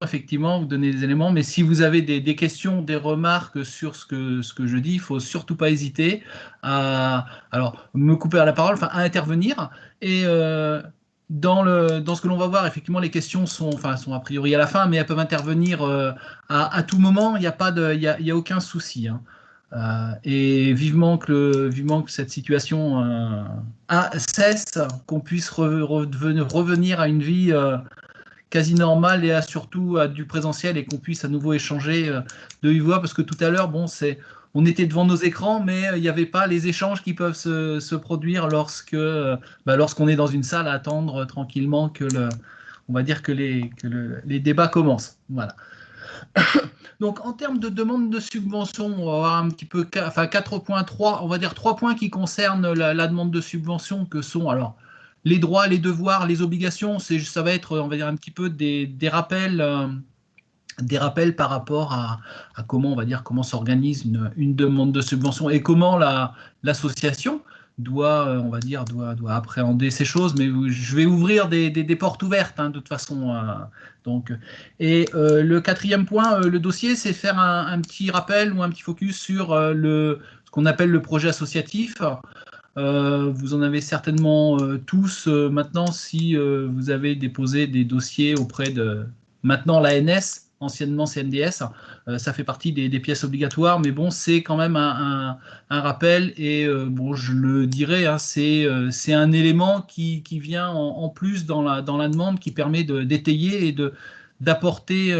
effectivement, vous donnez des éléments, mais si vous avez des questions, des remarques sur ce que je dis, il ne faut surtout pas hésiter à me couper à la parole, enfin, à intervenir. Et dans ce que l'on va voir, effectivement, les questions sont a priori à la fin, mais elles peuvent intervenir à tout moment, il n'y a, y a aucun souci. Hein. Et vivement que cette situation cesse, qu'on puisse revenir à une vie quasi normale et surtout à du présentiel et qu'on puisse à nouveau échanger de vive voix, parce que tout à l'heure, bon, on était devant nos écrans, mais il n'y avait pas les échanges qui peuvent se produire lorsqu'on est dans une salle à attendre tranquillement on va dire que les débats commencent. Voilà. Donc, en termes de demande de subvention, on va avoir un petit peu, 4.3, on va dire 3 points qui concernent la demande de subvention, que sont, alors, les droits, les devoirs, les obligations. Ça va être, on va dire, un petit peu des rappels par rapport à comment, on va dire, comment s'organise une demande de subvention et comment l'association doit, on va dire, doit appréhender ces choses. Mais je vais ouvrir des portes ouvertes, hein, de toute façon. Donc, et le 4e point, le dossier, c'est faire un petit rappel ou un petit focus sur ce qu'on appelle le projet associatif. Vous en avez certainement tous maintenant, si vous avez déposé des dossiers auprès de maintenant l'ANS, anciennement CNDS. Ça fait partie des pièces obligatoires, mais bon, c'est quand même un rappel. Et bon, je le dirais, hein, c'est un élément qui vient en plus dans la demande, qui permet d'étayer et d'apporter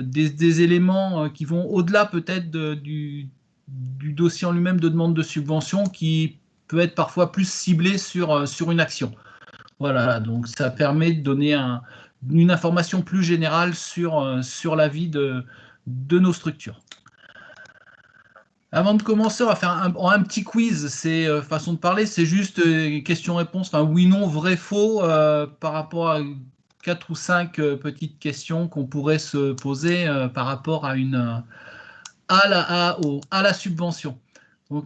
des éléments qui vont au-delà peut-être du dossier en lui-même de demande de subvention, qui peut être parfois plus ciblé sur une action. Voilà, donc ça permet de donner une information plus générale sur la vie de nos structures. Avant de commencer, on va faire un petit quiz. C'est façon de parler, c'est juste question-réponse, enfin oui, non, vrai, faux, par rapport à 4 ou 5 petites questions qu'on pourrait se poser par rapport à la subvention.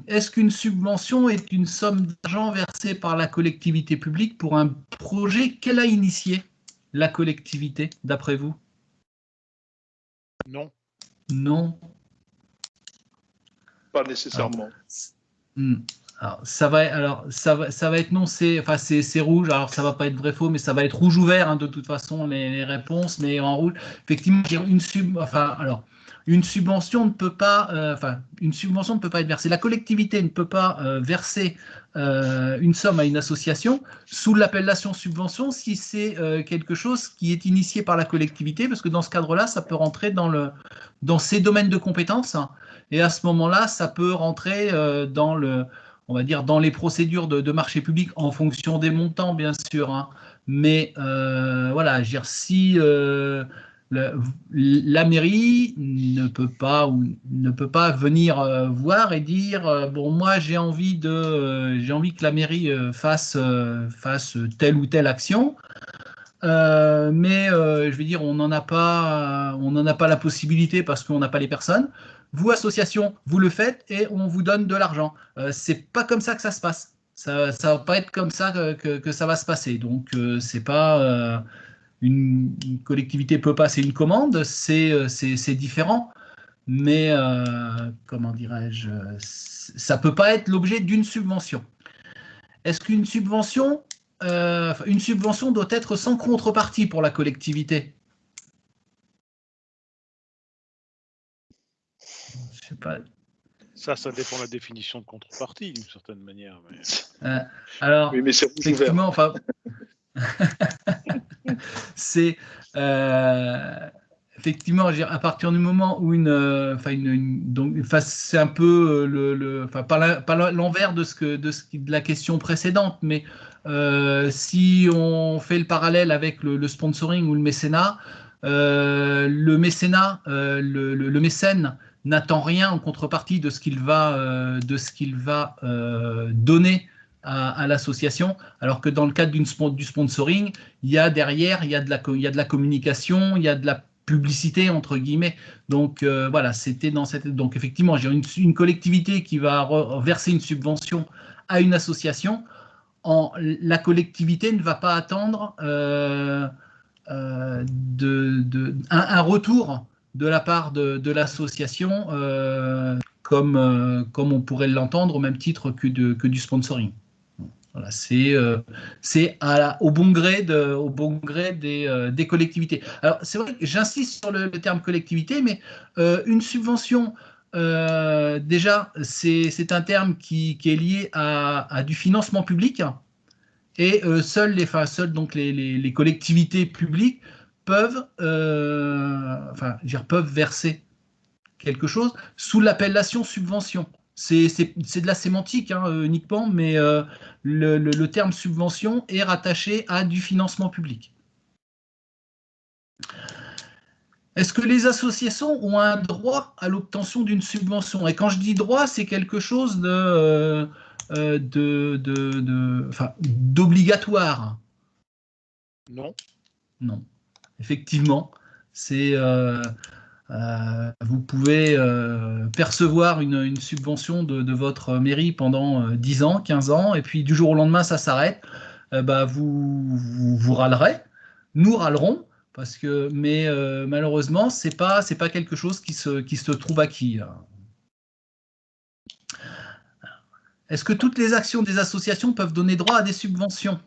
Est-ce qu'une subvention est une somme d'argent versée par la collectivité publique pour un projet qu'elle a initié, la collectivité, d'après vous? Non. Non. Pas nécessairement. Alors, ça va être non, c'est rouge. Alors ça va pas être vrai faux, mais ça va être rouge ou vert, hein, de toute façon les réponses. Mais en rouge, effectivement, une subvention ne peut pas, être versée. La collectivité ne peut pas verser une somme à une association sous l'appellation subvention si c'est quelque chose qui est initié par la collectivité, parce que dans ce cadre-là, ça peut rentrer dans ses domaines de compétences, hein, et à ce moment-là, ça peut rentrer on va dire, dans les procédures de marché public en fonction des montants, bien sûr, hein. Mais voilà, je veux dire, si la mairie ne peut pas venir voir et dire bon, moi j'ai envie que la mairie fasse telle ou telle action, mais je veux dire, on n'en a pas la possibilité parce qu'on n'a pas les personnes. Vous, association, vous le faites et on vous donne de l'argent. C'est pas comme ça que ça se passe. Ça va pas être comme ça que ça va se passer. Donc c'est pas une collectivité peut passer une commande, c'est différent. Mais comment dirais-je, ça peut pas être l'objet d'une subvention. Est-ce qu'une subvention doit être sans contrepartie pour la collectivité? Je sais pas. Ça dépend de la définition de contrepartie, d'une certaine manière. Alors, oui, mais c'est effectivement, enfin, c'est effectivement, à partir du moment où c'est un peu pas l'envers de la question précédente, mais si on fait le parallèle avec le sponsoring ou le mécénat, le mécène n'attend rien en contrepartie de ce qu'il va donner à l'association, alors que dans le cadre du sponsoring, il y a derrière, il y a de la communication, il y a de la publicité, entre guillemets. Donc voilà, c'était dans cette. Donc effectivement, j'ai une collectivité qui va verser une subvention à une association. La collectivité ne va pas attendre un retour de la part de l'association, comme on pourrait l'entendre au même titre que du sponsoring. Voilà, c'est au bon gré, des collectivités. Alors, c'est vrai que j'insiste sur le terme collectivité, mais une subvention, déjà, c'est un terme qui est lié à du financement public, et seules donc les collectivités publiques peuvent, peuvent verser quelque chose sous l'appellation subvention. C'est de la sémantique, hein, uniquement, mais le terme subvention est rattaché à du financement public. Est-ce que les associations ont un droit à l'obtention d'une subvention? Et quand je dis droit, c'est quelque chose d'obligatoire. Non. Non. Effectivement, c'est... vous pouvez percevoir une subvention de votre mairie pendant 10 ans, 15 ans, et puis du jour au lendemain, ça s'arrête. Vous râlerez, nous râlerons, mais malheureusement, c'est pas quelque chose qui se trouve acquis. Est-ce que toutes les actions des associations peuvent donner droit à des subventions?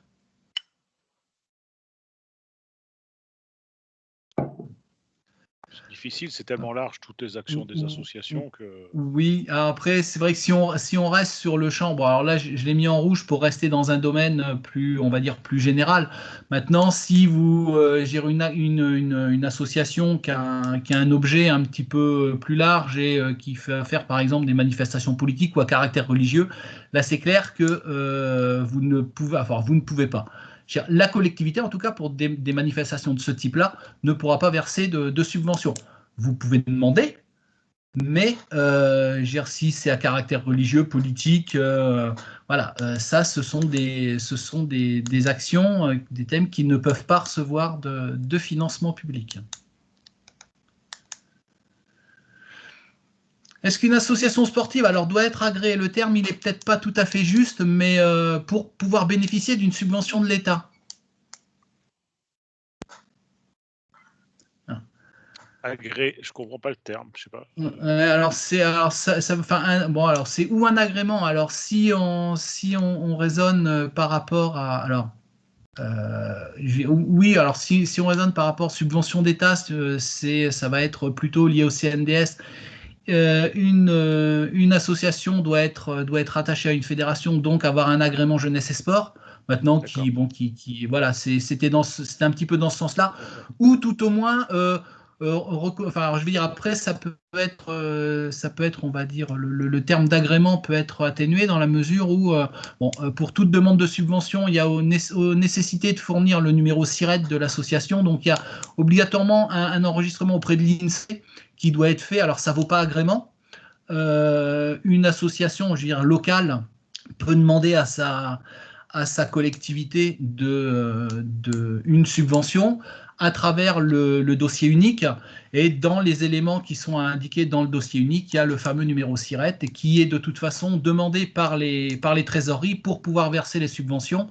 C'est difficile, c'est tellement large, toutes les actions des associations que... Oui, après, c'est vrai que si on reste sur le champ, bon, alors là, je l'ai mis en rouge pour rester dans un domaine plus, on va dire, plus général. Maintenant, si vous gérez une association qui a un objet un petit peu plus large et qui fait affaire, par exemple, des manifestations politiques ou à caractère religieux, là, c'est clair que vous ne pouvez pas. La collectivité, en tout cas pour des manifestations de ce type-là, ne pourra pas verser de subventions. Vous pouvez demander, mais si c'est à caractère religieux, politique, voilà, ça, ce sont des actions, des thèmes qui ne peuvent pas recevoir de financement public. Est-ce qu'une association sportive doit être agréée? Le terme, il n'est peut-être pas tout à fait juste, mais pour pouvoir bénéficier d'une subvention de l'État. Agréé, je comprends pas le terme, je sais pas. C'est ou un agrément. Alors si on raisonne par rapport à oui, alors si on raisonne par rapport à subvention d'État, ça va être plutôt lié au CNDS. Une association doit être attachée à une fédération, donc avoir un agrément jeunesse et sport. Maintenant, voilà, c'était un petit peu dans ce sens-là, ou tout au moins, je veux dire, après, ça peut être, on va dire, le terme d'agrément peut être atténué dans la mesure où, pour toute demande de subvention, il y a aux nécessité de fournir le numéro SIRET de l'association, donc il y a obligatoirement un enregistrement auprès de l'INSEE qui doit être fait. Alors, ça ne vaut pas agrément. Une association, je veux dire, locale peut demander à sa collectivité une subvention à travers le dossier unique. Et dans les éléments qui sont indiqués dans le dossier unique, il y a le fameux numéro SIRET qui est de toute façon demandé par les trésoreries pour pouvoir verser les subventions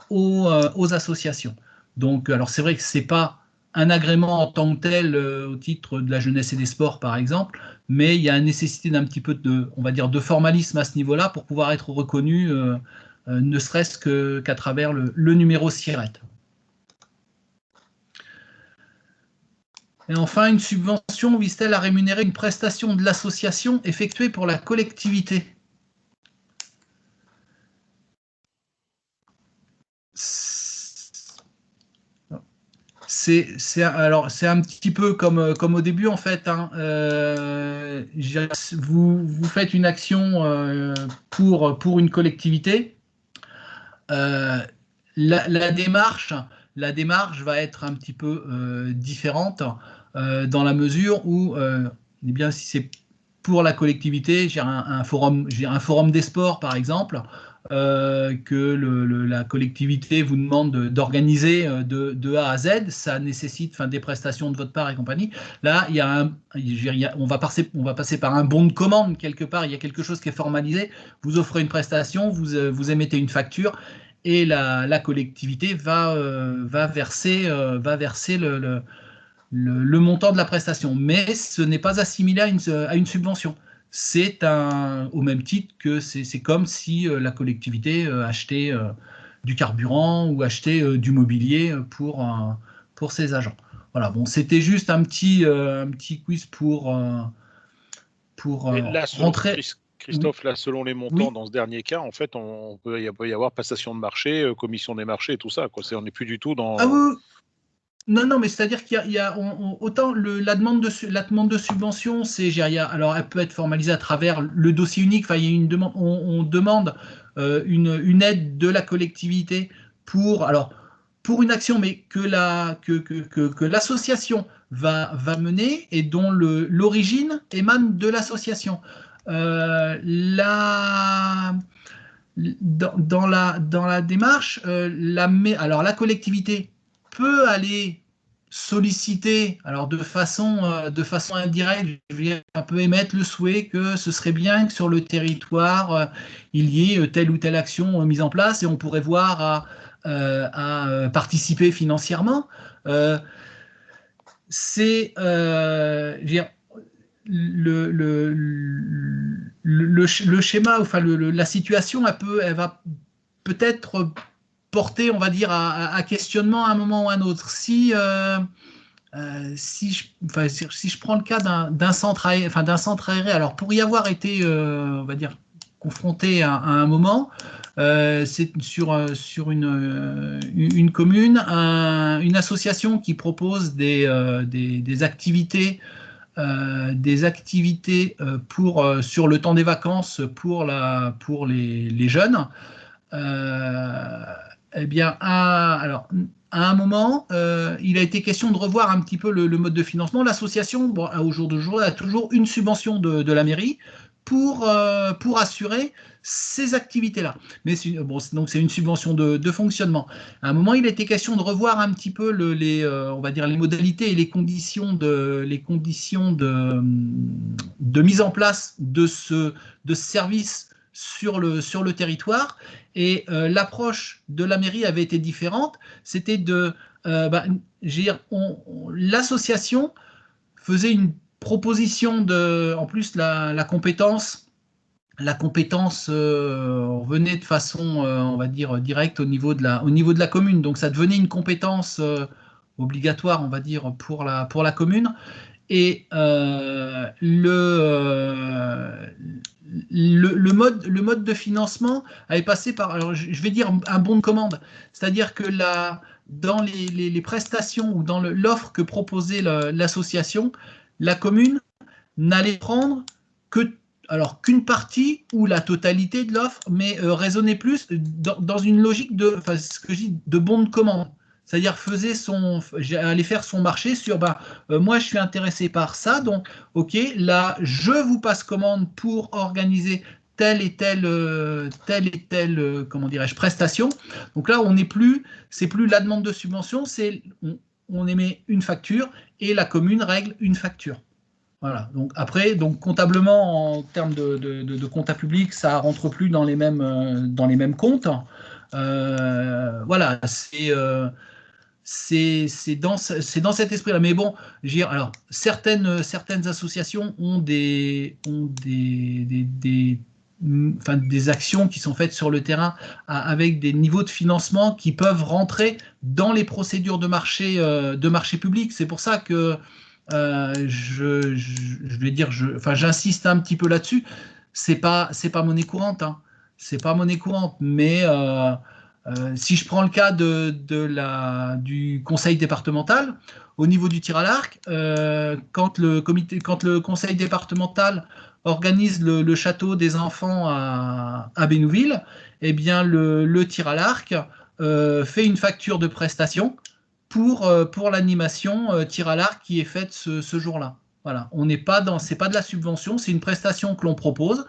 aux associations. Donc, alors c'est vrai que ce n'est pas un agrément en tant que tel au titre de la jeunesse et des sports, par exemple, mais il y a une nécessité d'un petit peu de formalisme à ce niveau-là pour pouvoir être reconnu, ne serait-ce qu'à travers le numéro SIRET. Et enfin, une subvention vise-t-elle à rémunérer une prestation de l'association effectuée pour la collectivité? C'est un petit peu comme au début, en fait. Hein. Vous faites une action pour une collectivité. La démarche va être un petit peu différente dans la mesure où, eh bien, si c'est pour la collectivité, j'ai un forum des sports, par exemple, que la collectivité vous demande d'organiser de A à Z, ça nécessite des prestations de votre part et compagnie. Là, on va passer par un bon de commande quelque part, il y a quelque chose qui est formalisé, vous offrez une prestation, vous émettez une facture, et la collectivité va verser le montant de la prestation. Mais ce n'est pas assimilé à une subvention. C'est au même titre que c'est comme si la collectivité achetait du carburant ou achetait du mobilier pour ses agents. Voilà, bon, c'était juste un petit quiz pour Et là, rentrer. Oui, Christophe, là, selon les montants, oui. dans ce dernier cas, en fait, il peut y avoir passation de marché, commission des marchés et tout ça, quoi. On n'est plus du tout Ah dans. oui, non, non, mais c'est-à-dire qu'il y a autant la demande de subvention, alors elle peut être formalisée à travers le dossier unique. Enfin, il y a une demande, on demande une aide de la collectivité pour une action, mais que l'association va mener et dont l'origine émane de l'association. Euh, la, dans la démarche, alors la collectivité peut aller solliciter, alors de façon indirecte, je veux dire, on peut émettre le souhait que ce serait bien que sur le territoire, il y ait telle ou telle action mise en place et on pourrait voir à participer financièrement. Euh, je veux dire, le schéma, enfin la situation, elle va peut-être porter, on va dire, à questionnement à un moment ou à un autre. Si je prends le cas d'un centre aéré, alors pour y avoir été, on va dire, confronté à un moment, c'est sur une commune, une association qui propose des activités sur le temps des vacances pour les jeunes. Euh, eh bien, à un moment, il a été question de revoir un petit peu le mode de financement. L'association, bon, au jour d'aujourd'hui, a toujours une subvention de la mairie pour assurer ces activités-là. Mais bon, donc c'est une subvention de fonctionnement. À un moment, il a été question de revoir un petit peu on va dire les modalités et les conditions de mise en place de ce service sur le territoire. Et l'approche de la mairie avait été différente. C'était l'association faisait une proposition en plus la compétence revenait de façon, on va dire, directe au niveau de la commune. Donc ça devenait une compétence obligatoire, on va dire, pour la commune. Et le mode de financement avait passé par, alors je vais dire un bon de commande, c'est-à-dire que dans les prestations ou dans l'offre que proposait l'association, la commune n'allait prendre que qu'une partie ou la totalité de l'offre, mais raisonnait plus dans une logique enfin, ce que je dis, de bon de commande. C'est-à-dire aller faire son marché sur, moi je suis intéressé par ça, donc ok, là je vous passe commande pour organiser telle et telle, comment dirais-je, prestation. Donc là, c'est plus la demande de subvention, on émet une facture et la commune règle une facture. Voilà. Donc après, comptablement, en termes de compta public, ça rentre plus dans les mêmes comptes. Voilà, c'est dans cet esprit-là. Mais bon, alors certaines associations enfin, des actions qui sont faites sur le terrain avec des niveaux de financement qui peuvent rentrer dans les procédures de marché public. C'est pour ça que je vais dire, enfin, j'insiste un petit peu là-dessus. C'est pas monnaie courante, hein. C'est pas monnaie courante, mais si je prends le cas du conseil départemental, au niveau du tir à l'arc, quand le conseil départemental organise le château des enfants à Bénouville, eh bien le tir à l'arc fait une facture de prestation pour l'animation tir à l'arc qui est faite ce jour-là. Voilà, c'est pas de la subvention, c'est une prestation que l'on propose.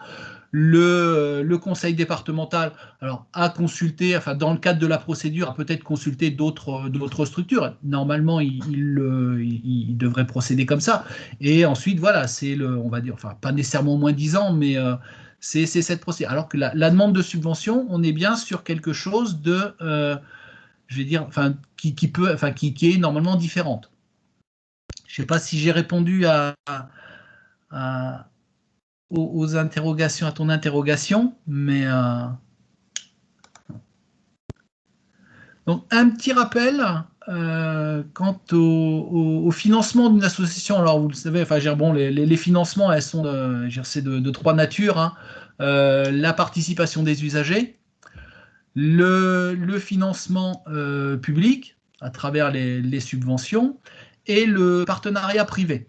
Le conseil départemental, alors, a consulté, enfin, dans le cadre de la procédure, a peut-être consulté d'autres structures. Normalement, il devrait procéder comme ça. Et ensuite, voilà, on va dire, enfin, pas nécessairement au moins 10 ans, mais c'est cette procédure. Alors que la demande de subvention, on est bien sur quelque chose de, je vais dire, enfin, qui est normalement différente. Je ne sais pas si j'ai répondu aux interrogations, à ton interrogation, mais donc un petit rappel quant au financement d'une association. Alors vous le savez, enfin, bon, les financements, elles sont c'est de trois natures, hein. La participation des usagers, le financement public à travers les subventions et le partenariat privé.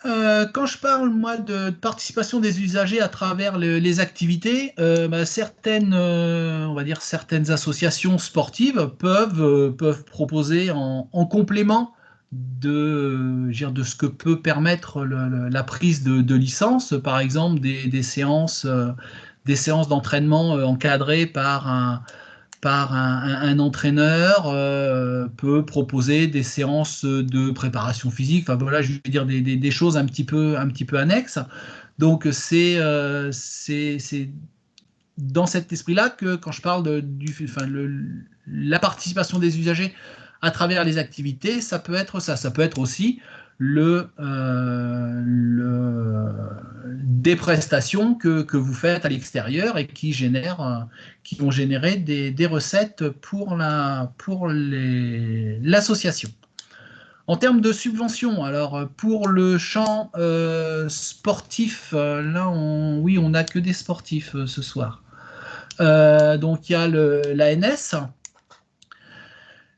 Quand je parle, moi, de participation des usagers à travers les activités, certaines, on va dire, certaines associations sportives peuvent proposer en complément de ce que peut permettre la prise de licence, par exemple, des séances d'entraînement encadrées par un entraîneur, peut proposer des séances de préparation physique, enfin voilà, je veux dire des choses un petit peu annexes. Donc c'est dans cet esprit-là que quand je parle la participation des usagers à travers les activités, ça peut être ça. Ça peut être aussi des prestations que vous faites à l'extérieur et qui vont générer des recettes pour l'association. En termes de subventions, alors pour le champ sportif, là on n'a que des sportifs ce soir. Donc il y a l'ANS,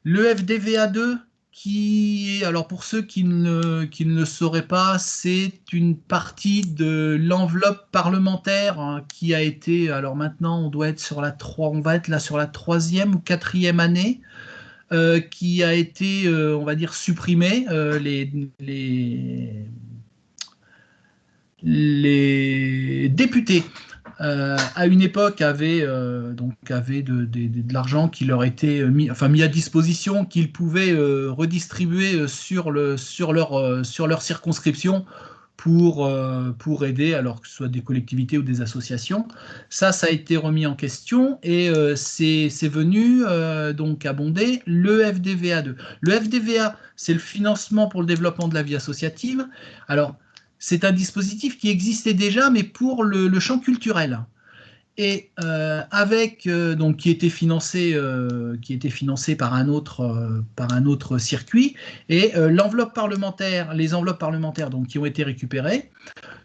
le FDVA2 qui, alors pour ceux qui ne le sauraient pas, c'est une partie de l'enveloppe parlementaire hein, qui a été, alors maintenant on doit être on va être là sur la 3e ou 4e année, qui a été, on va dire, supprimée. Les députés à une époque avaient de l'argent qui leur était mis à disposition, qu'ils pouvaient redistribuer sur leur circonscription pour aider, alors que ce soit des collectivités ou des associations. Ça a été remis en question et c'est venu donc abonder le FDVA2. Le FDVA, c'est le financement pour le développement de la vie associative. Alors, c'est un dispositif qui existait déjà, mais pour le champ culturel. Et donc qui était financé par un autre circuit. Et les enveloppes parlementaires donc, qui ont été récupérées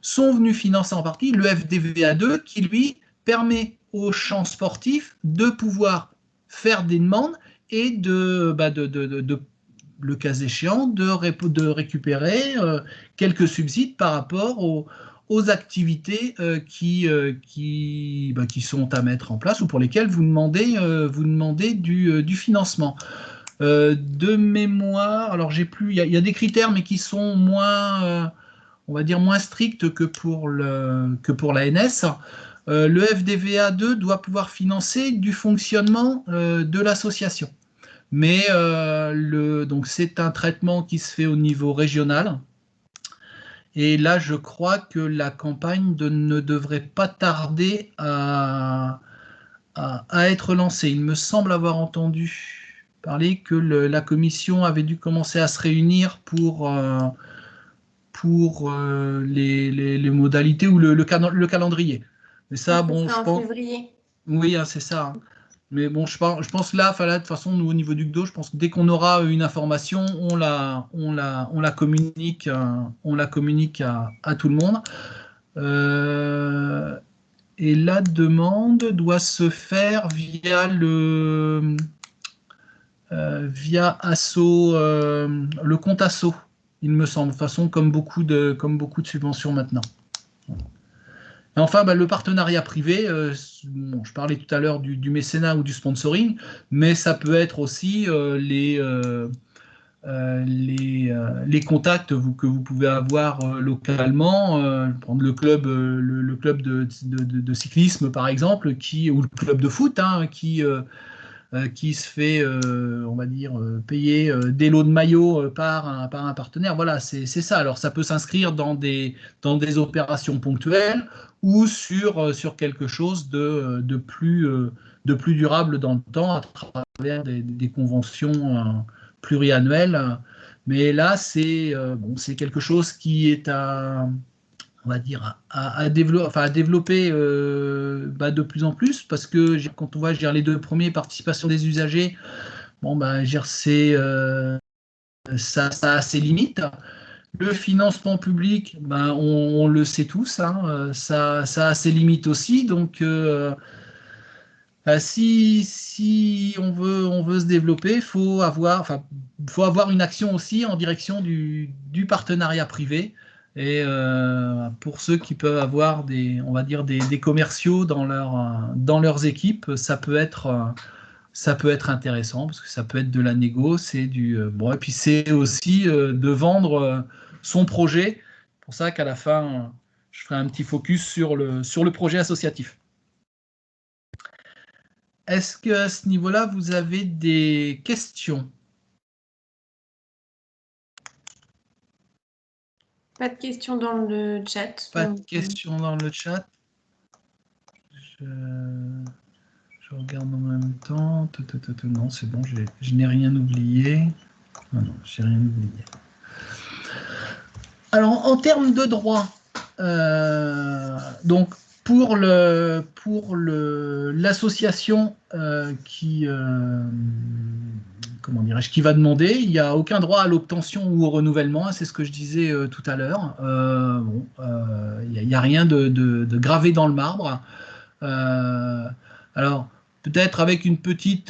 sont venues financer en partie le FDVA2 qui, lui, permet au champ sportif de pouvoir faire des demandes et de le cas échéant, de récupérer quelques subsides par rapport aux activités qui sont à mettre en place ou pour lesquelles vous demandez du financement. De mémoire, alors j'ai plus, il y a des critères mais qui sont moins, on va dire moins stricts que pour l'ANS. Le FDVA2 doit pouvoir financer du fonctionnement de l'association. Mais donc c'est un traitement qui se fait au niveau régional. Et là, je crois que la campagne ne devrait pas tarder à être lancée. Il me semble avoir entendu parler que la commission avait dû commencer à se réunir pour les modalités ou le calendrier. Mais ça, bon, je pense. Février. Oui, hein, c'est ça. Hein. Mais bon, je pense là, de toute façon, nous, au niveau du GDO, je pense que dès qu'on aura une information, on la communique, à tout le monde. Et la demande doit se faire via le compte Asso, il me semble, de toute façon, comme beaucoup de subventions maintenant. Et enfin, le partenariat privé, je parlais tout à l'heure du mécénat ou du sponsoring, mais ça peut être aussi les contacts que vous pouvez avoir localement, prendre le club de cyclisme par exemple, ou le club de foot, hein, qui qui se fait, on va dire, payer des lots de maillots par un partenaire. Voilà, c'est ça. Alors, ça peut s'inscrire dans des opérations ponctuelles ou sur quelque chose de plus durable dans le temps à travers des conventions pluriannuelles. Mais là, c'est quelque chose qui est on va dire, à développer de plus en plus, parce que quand on voit les 2 premiers, participation des usagers, ça a ses limites. Le financement public, on le sait tous, hein, ça a ses limites aussi. Donc, si on veut se développer, faut avoir une action aussi en direction du partenariat privé. Et pour ceux qui peuvent avoir on va dire des commerciaux dans leurs équipes, ça peut être intéressant parce que ça peut être de la négo, c'est et puis c'est aussi de vendre son projet. C'est pour ça qu'à la fin, je ferai un petit focus sur le projet associatif. Est-ce qu'à ce niveau-là, vous avez des questions? Pas de questions dans le chat. Pas de questions dans le chat. Je regarde en même temps. Non, c'est bon, je n'ai rien oublié. Non, j'ai rien oublié. Alors, en termes de droit, donc, pour l'association qui va demander, il n'y a aucun droit à l'obtention ou au renouvellement, c'est ce que je disais tout à l'heure. Il n'y a rien de gravé dans le marbre. Alors, peut-être avec un petit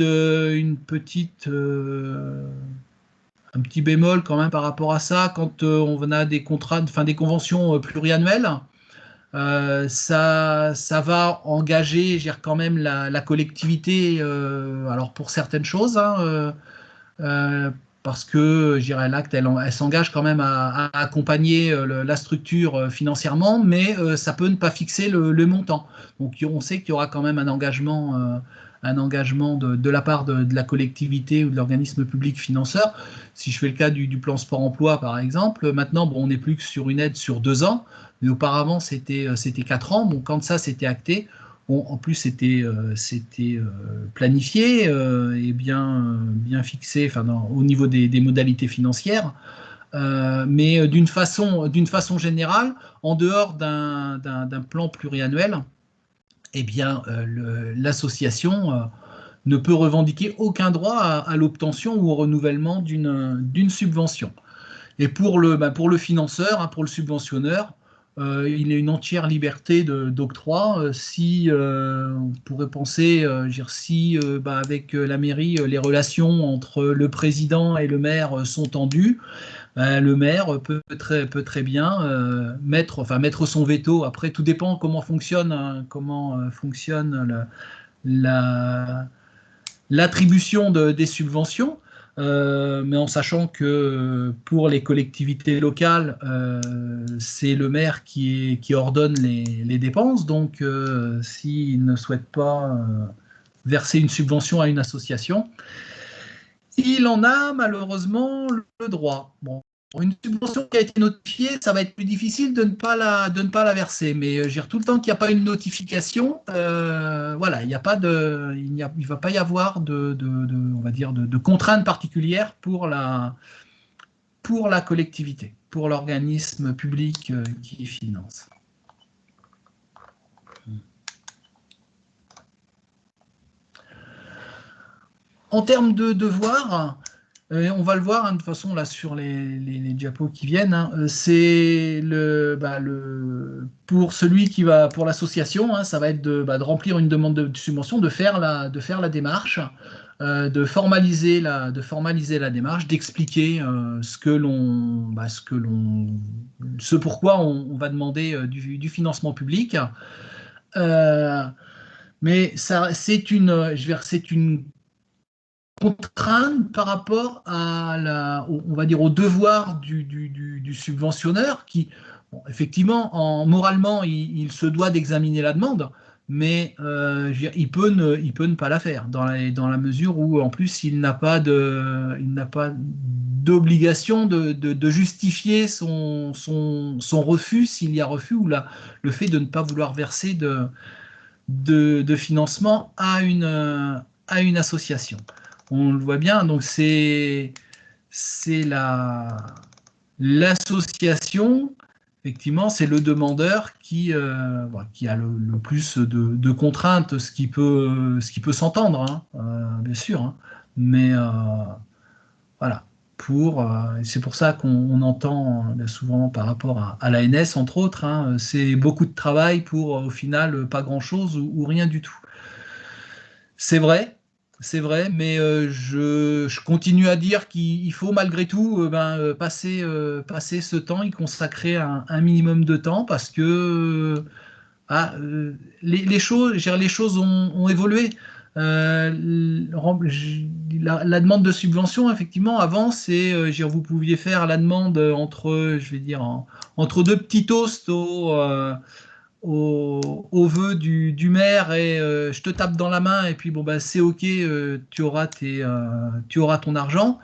bémol quand même par rapport à ça, quand on a des conventions pluriannuelles. Ça va engager quand même la collectivité, alors pour certaines choses, hein, parce que l'acte, elle s'engage quand même à accompagner la structure financièrement, mais ça peut ne pas fixer le montant. Donc on sait qu'il y aura quand même un engagement de la part de la collectivité ou de l'organisme public financeur. Si je fais le cas du plan sport-emploi, par exemple, maintenant, on n'est plus que sur une aide sur 2 ans, mais auparavant, c'était 4 ans. Bon, quand ça s'était acté, en plus, c'était planifié et bien fixé au niveau des modalités financières. Mais d'une façon générale, en dehors d'un plan pluriannuel, l'association ne peut revendiquer aucun droit à l'obtention ou au renouvellement d'une subvention. Et pour le financeur, hein, pour le subventionneur, il a une entière liberté d'octroi. Si on pourrait penser, si avec la mairie, les relations entre le président et le maire sont tendues, le maire peut très bien mettre son veto. Après, tout dépend comment fonctionne l'attribution des subventions. Mais en sachant que pour les collectivités locales, c'est le maire qui ordonne les dépenses. Donc, s'il ne souhaite pas verser une subvention à une association, il en a malheureusement le droit. Bon, une subvention qui a été notifiée, ça va être plus difficile de ne pas la verser. Mais tout le temps qu'il n'y a pas une notification, voilà, il ne va pas y avoir on va dire de contraintes particulières pour la collectivité, pour l'organisme public qui finance. En termes de devoirs, on va le voir, hein, de toute façon là sur les diapos qui viennent, hein, c'est pour celui qui va pour l'association, hein, ça va être de remplir une demande de subvention, de faire la démarche, de formaliser la démarche, d'expliquer ce pourquoi on va demander du financement public. Mais ça, c'est une contrainte par rapport on va dire, au devoir du subventionneur qui, effectivement, moralement, il se doit d'examiner la demande, mais je veux dire, il peut ne pas la faire dans la mesure où en plus il n'a pas d'obligation de justifier son refus s'il y a refus ou le fait de ne pas vouloir verser de financement à une association. On le voit bien, donc c'est l'association. Effectivement, c'est le demandeur qui a le plus de contraintes, ce qui peut s'entendre, hein, bien sûr. Hein. Mais voilà, c'est pour ça qu'on entend souvent par rapport à l'ANS, entre autres, hein, c'est beaucoup de travail pour, au final, pas grand-chose ou rien du tout. C'est vrai, mais je continue à dire qu'il faut malgré tout passer ce temps, y consacrer un minimum de temps parce que les choses ont évolué. La demande de subvention, effectivement, avant, vous pouviez faire la demande entre deux petits toasts au vœu du maire et je te tape dans la main et puis bon bah c'est ok, tu auras ton argent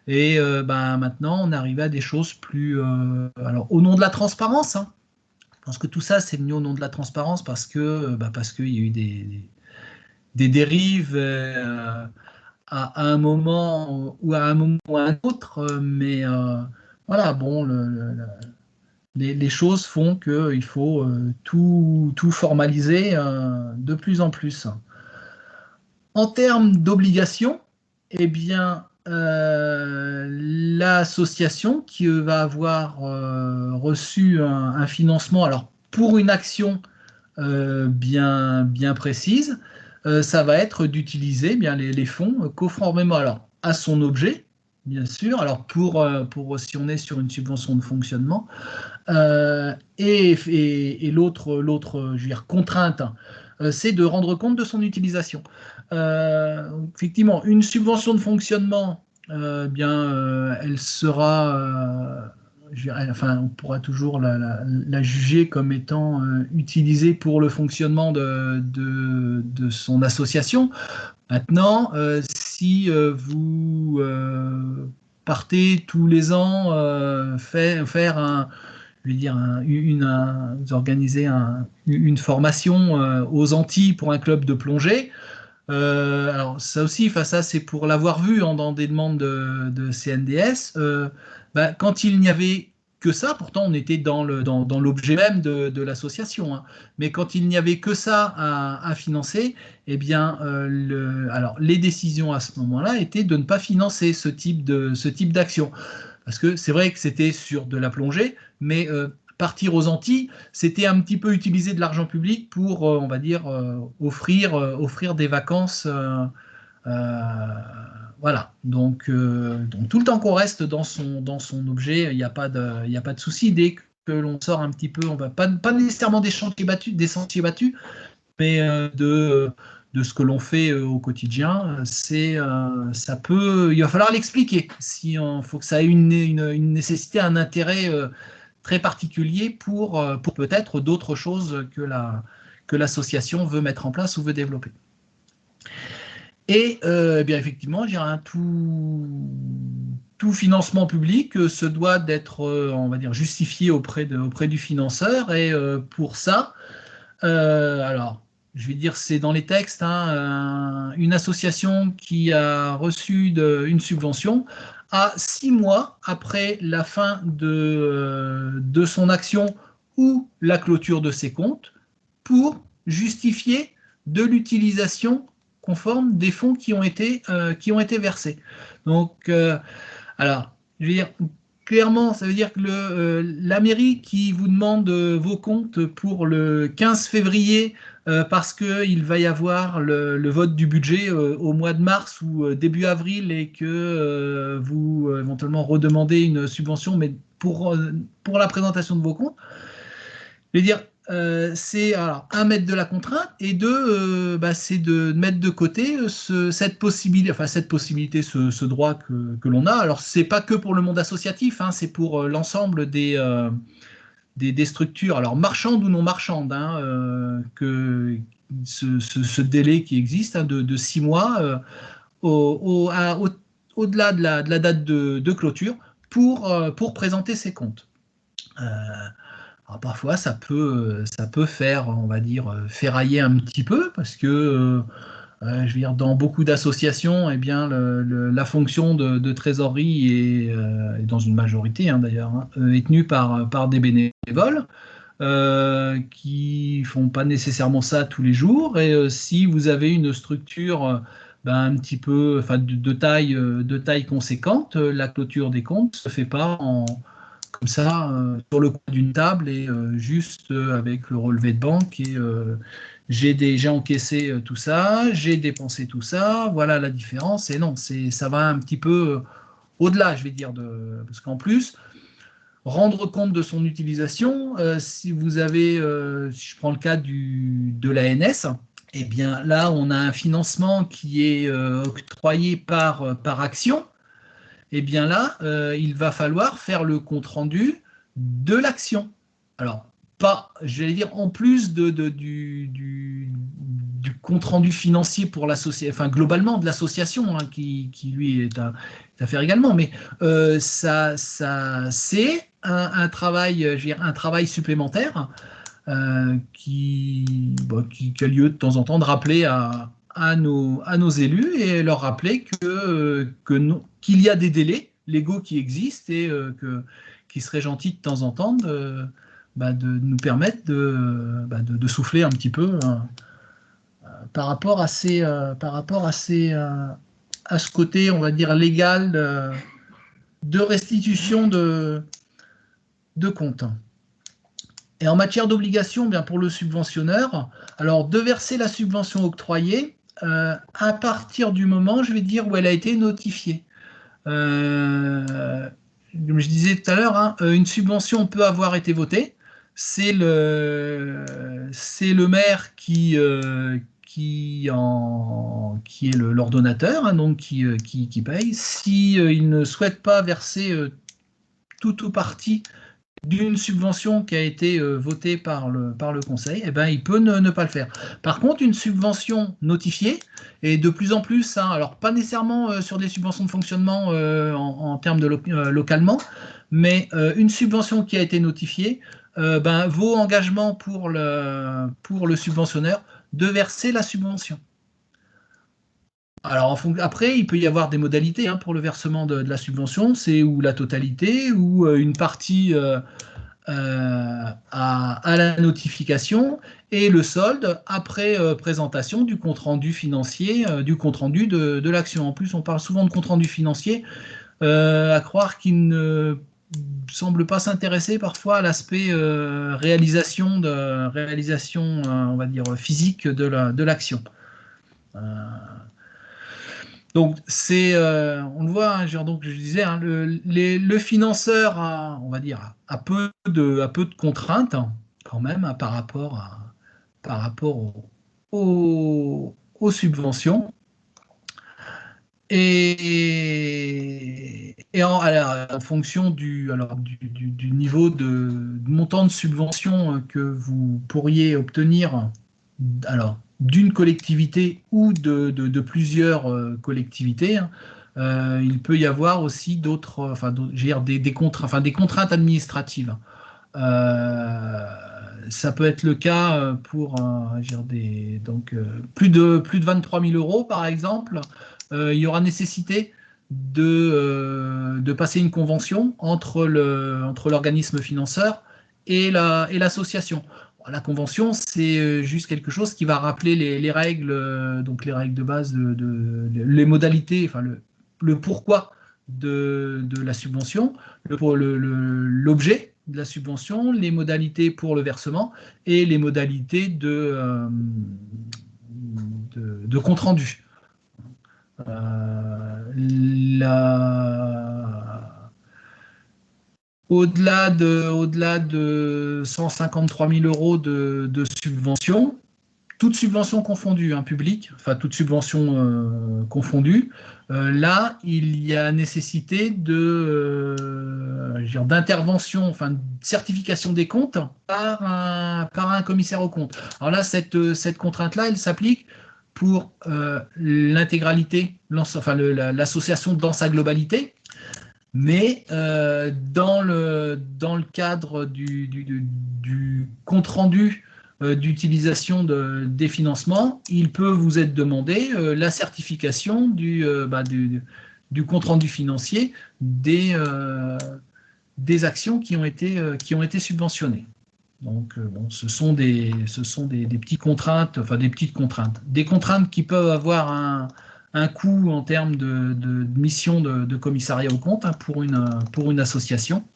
et maintenant on arrive à des choses plus alors au nom de la transparence, hein. Je pense que tout ça c'est venu au nom de la transparence parce qu'il y a eu des dérives à un moment ou à un autre, mais voilà, bon, les choses font qu'il faut tout formaliser de plus en plus. En termes d'obligations, eh bien, l'association qui va avoir reçu un financement, alors pour une action bien précise, ça va être d'utiliser bien les fonds conformément alors à son objet, bien sûr. Alors pour si on est sur une subvention de fonctionnement, et l'autre, je veux dire, contrainte, c'est de rendre compte de son utilisation. Effectivement, une subvention de fonctionnement, elle sera, on pourra toujours la juger comme étant utilisée pour le fonctionnement de son association. Maintenant, si vous partez tous les ans faire vous organisez une formation aux Antilles pour un club de plongée. Alors ça aussi, ça c'est pour l'avoir vu dans des demandes de CNDS. Quand il n'y avait que ça, pourtant on était dans l'objet même de l'association, hein, mais quand il n'y avait que ça à financer, eh bien, alors les décisions à ce moment-là étaient de ne pas financer ce type d'action. Parce que c'est vrai que c'était sur de la plongée, mais partir aux Antilles, c'était un petit peu utiliser de l'argent public pour, on va dire, offrir des vacances. Voilà. Donc tout le temps qu'on reste dans son objet, il n'y a pas de souci. Dès que l'on sort un petit peu, on va pas nécessairement des sentiers battus, mais de ce que l'on fait au quotidien, il va falloir l'expliquer. Il faut que ça ait une nécessité, un intérêt très particulier pour peut-être d'autres choses que l'association veut mettre en place ou veut développer. Et bien effectivement, tout financement public se doit d'être, on va dire, justifié auprès du financeur. Et pour ça, alors, je vais dire, c'est dans les textes, hein, une association qui a reçu une subvention a 6 mois après la fin de son action ou la clôture de ses comptes pour justifier de l'utilisation conforme des fonds qui ont été versés. Donc, alors, je veux dire, clairement, ça veut dire que la mairie qui vous demande vos comptes pour le 15 février parce qu'il va y avoir le vote du budget au mois de mars ou début avril et que vous éventuellement redemandez une subvention, mais pour la présentation de vos comptes, je veux dire, c'est alors, un, mettre de la contrainte, et deux, c'est de mettre de côté cette possibilité, ce droit que l'on a. Alors, c'est pas que pour le monde associatif, hein, c'est pour l'ensemble des des structures, alors marchandes ou non marchandes, hein, que ce délai qui existe, hein, de 6 mois au-delà de la date de clôture pour présenter ses comptes. Alors parfois, ça peut faire, on va dire, ferrailler un petit peu, parce que je veux dire, dans beaucoup d'associations, eh bien, la fonction de trésorerie est, et dans une majorité d'ailleurs, est tenue par des bénévoles qui font pas nécessairement ça tous les jours. Et si vous avez une structure un petit peu, enfin, de taille conséquente, la clôture des comptes se fait pas comme ça sur le coin d'une table et juste avec le relevé de banque et j'ai déjà encaissé tout ça, j'ai dépensé tout ça, voilà la différence. Et non, ça va un petit peu au-delà, je vais dire, parce qu'en plus, rendre compte de son utilisation, si vous avez, si je prends le cas de l'ANS, eh bien là, on a un financement qui est octroyé par action. Eh bien là, il va falloir faire le compte-rendu de l'action. Alors, pas, j'allais dire, en plus du compte-rendu financier pour l'association, enfin globalement de l'association, qui lui est à faire également, mais ça c'est un travail supplémentaire qui a lieu de temps en temps de rappeler à nos élus et leur rappeler qu'il y a des délais légaux qui existent et qu'il serait gentil de temps en temps de nous permettre de souffler un petit peu par rapport à ce côté, on va dire, légal de restitution de comptes. Et en matière d'obligation, bien pour le subventionneur, alors de verser la subvention octroyée à partir du moment, je vais dire, où elle a été notifiée. Comme je disais tout à l'heure, une subvention peut avoir été votée. C'est le maire qui est l'ordonnateur, donc qui paye. S'il ne souhaite pas verser tout ou partie d'une subvention qui a été votée par le conseil, eh ben, il peut ne pas le faire. Par contre, une subvention notifiée, et de plus en plus, alors pas nécessairement sur des subventions de fonctionnement en termes de localement, mais une subvention qui a été notifiée vaut engagement pour le subventionneur de verser la subvention. Alors, après, il peut y avoir des modalités pour le versement de la subvention, c'est ou la totalité ou une partie à la notification et le solde après présentation du compte-rendu financier, du compte-rendu de l'action. En plus, on parle souvent de compte-rendu financier, à croire qu'il ne semble pas s'intéresser parfois à l'aspect réalisation, on va dire, physique de l'action. Donc, on le voit, donc je disais, le financeur on va dire, a peu de contraintes quand même par rapport aux subventions. Et en fonction du niveau de montant de subvention que vous pourriez obtenir, alors d'une collectivité ou de plusieurs collectivités, il peut y avoir aussi d'autres, des contraintes administratives. Ça peut être le cas pour plus de 23 000 euros, par exemple. Il y aura nécessité de passer une convention entre l'organisme financeur et l'association. La convention, c'est juste quelque chose qui va rappeler les règles, donc les règles de base, les modalités, enfin le pourquoi de la subvention, l'objet de la subvention, les modalités pour le versement et les modalités de compte rendu. Au-delà de 153 000 euros de subvention, toute subvention confondue, hein, publique, enfin toute subvention confondue, là, il y a nécessité d'intervention, enfin de certification des comptes par un commissaire aux comptes. Alors là, cette contrainte-là, elle s'applique pour l'intégralité, enfin l'association dans sa globalité, mais dans le cadre du compte-rendu d'utilisation des financements, il peut vous être demandé la certification du compte-rendu financier des actions qui ont été subventionnées. Donc, bon, ce sont des petites contraintes, enfin des petites contraintes. Des contraintes qui peuvent avoir un coût en termes de mission de commissariat aux comptes, hein, pour une association.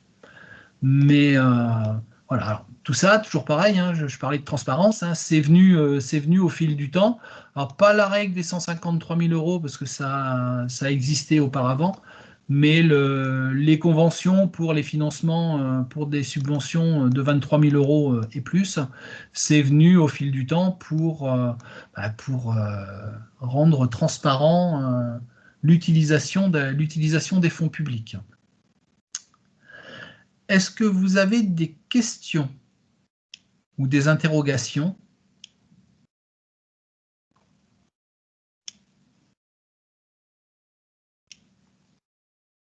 Mais voilà, alors, tout ça, toujours pareil, hein, je parlais de transparence, hein, c'est venu au fil du temps. Alors, pas la règle des 153 000 euros, parce que ça existait auparavant, mais les conventions pour les financements, pour des subventions de 23 000 euros et plus, c'est venu au fil du temps pour rendre transparent l'utilisation des fonds publics. Est-ce que vous avez des questions ou des interrogations?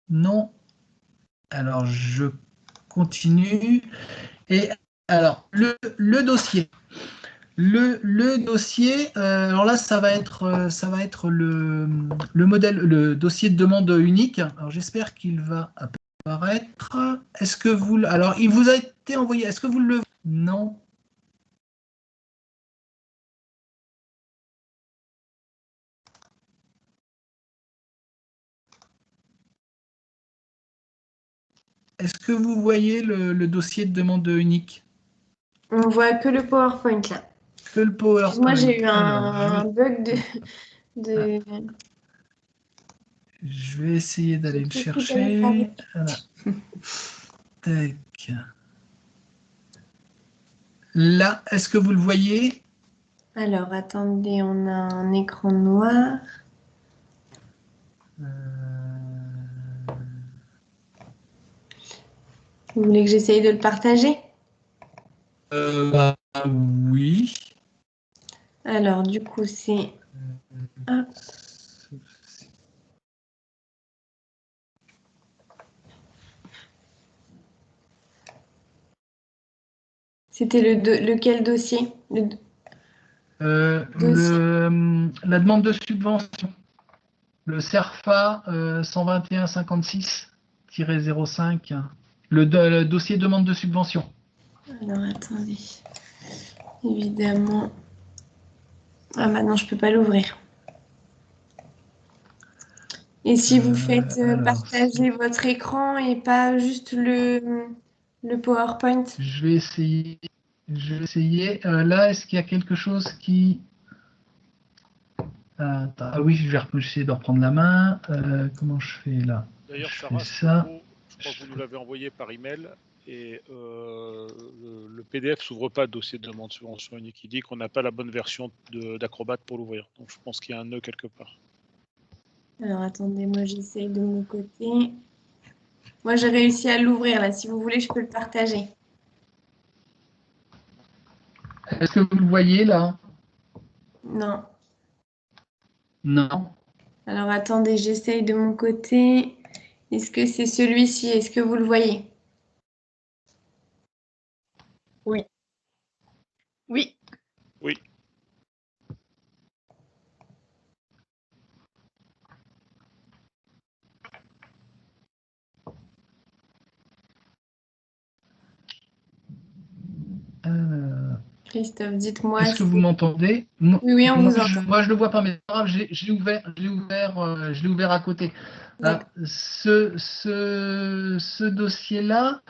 Non? Alors, je continue. Et alors, le dossier. Le dossier, alors là, ça va être le dossier de demande unique. Alors, j'espère qu'il va apparaître. Est-ce que vous... Alors, il vous a été envoyé. Est-ce que vous le... Non. Est-ce que vous voyez le dossier de demande unique? On voit que le PowerPoint là. Que le PowerPoint. Moi, j'ai eu un bug de... Je vais essayer d'aller le chercher. Voilà. Tac. Là, est-ce que vous le voyez? Alors, attendez, on a un écran noir. Vous voulez que j'essaye de le partager? Oui. Alors, du coup, c'est... Hop. C'était lequel dossier? La demande de subvention. Le CERFA 121-56-05. Le dossier demande de subvention. Alors, attendez. Évidemment. Ah, maintenant, je ne peux pas l'ouvrir. Et si vous faites partager votre écran et pas juste le PowerPoint? Je vais essayer. Là, est-ce qu'il y a quelque chose qui... Ah oui, je vais essayer de reprendre la main. Comment je fais là? D'ailleurs, Sarah, ça. Je crois que vous nous l'avez envoyé par email et le PDF s'ouvre pas de dossier de demande de subvention unique. Il dit qu'on n'a pas la bonne version d'Acrobat pour l'ouvrir. Donc je pense qu'il y a un nœud quelque part. Alors attendez, moi j'essaye de mon côté. Moi j'ai réussi à l'ouvrir là. Si vous voulez, je peux le partager. Est-ce que vous le voyez là? Non. Non. Alors attendez, j'essaye de mon côté. Est-ce que c'est celui-ci? Est-ce que vous le voyez? Oui. Oui. Oui. Christophe, dites-moi. Est-ce que vous m'entendez? Oui, on vous entend. Moi, je ne le vois pas, mais je l'ai ouvert à côté. Ce dossier-là,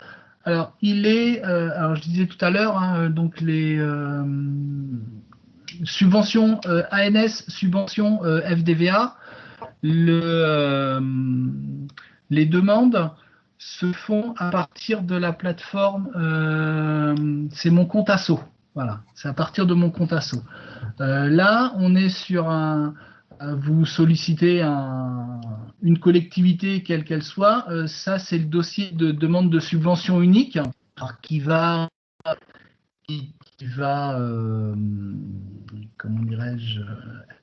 alors, il est, alors je disais tout à l'heure, hein, donc les subventions ANS, subventions FDVA, les demandes se font à partir de la plateforme, c'est mon compte asso. Voilà, c'est à partir de mon compte asso. Là, on est sur vous sollicitez une collectivité, quelle qu'elle soit. Ça, c'est le dossier de demande de subvention unique, alors, qui va, comment dirais-je,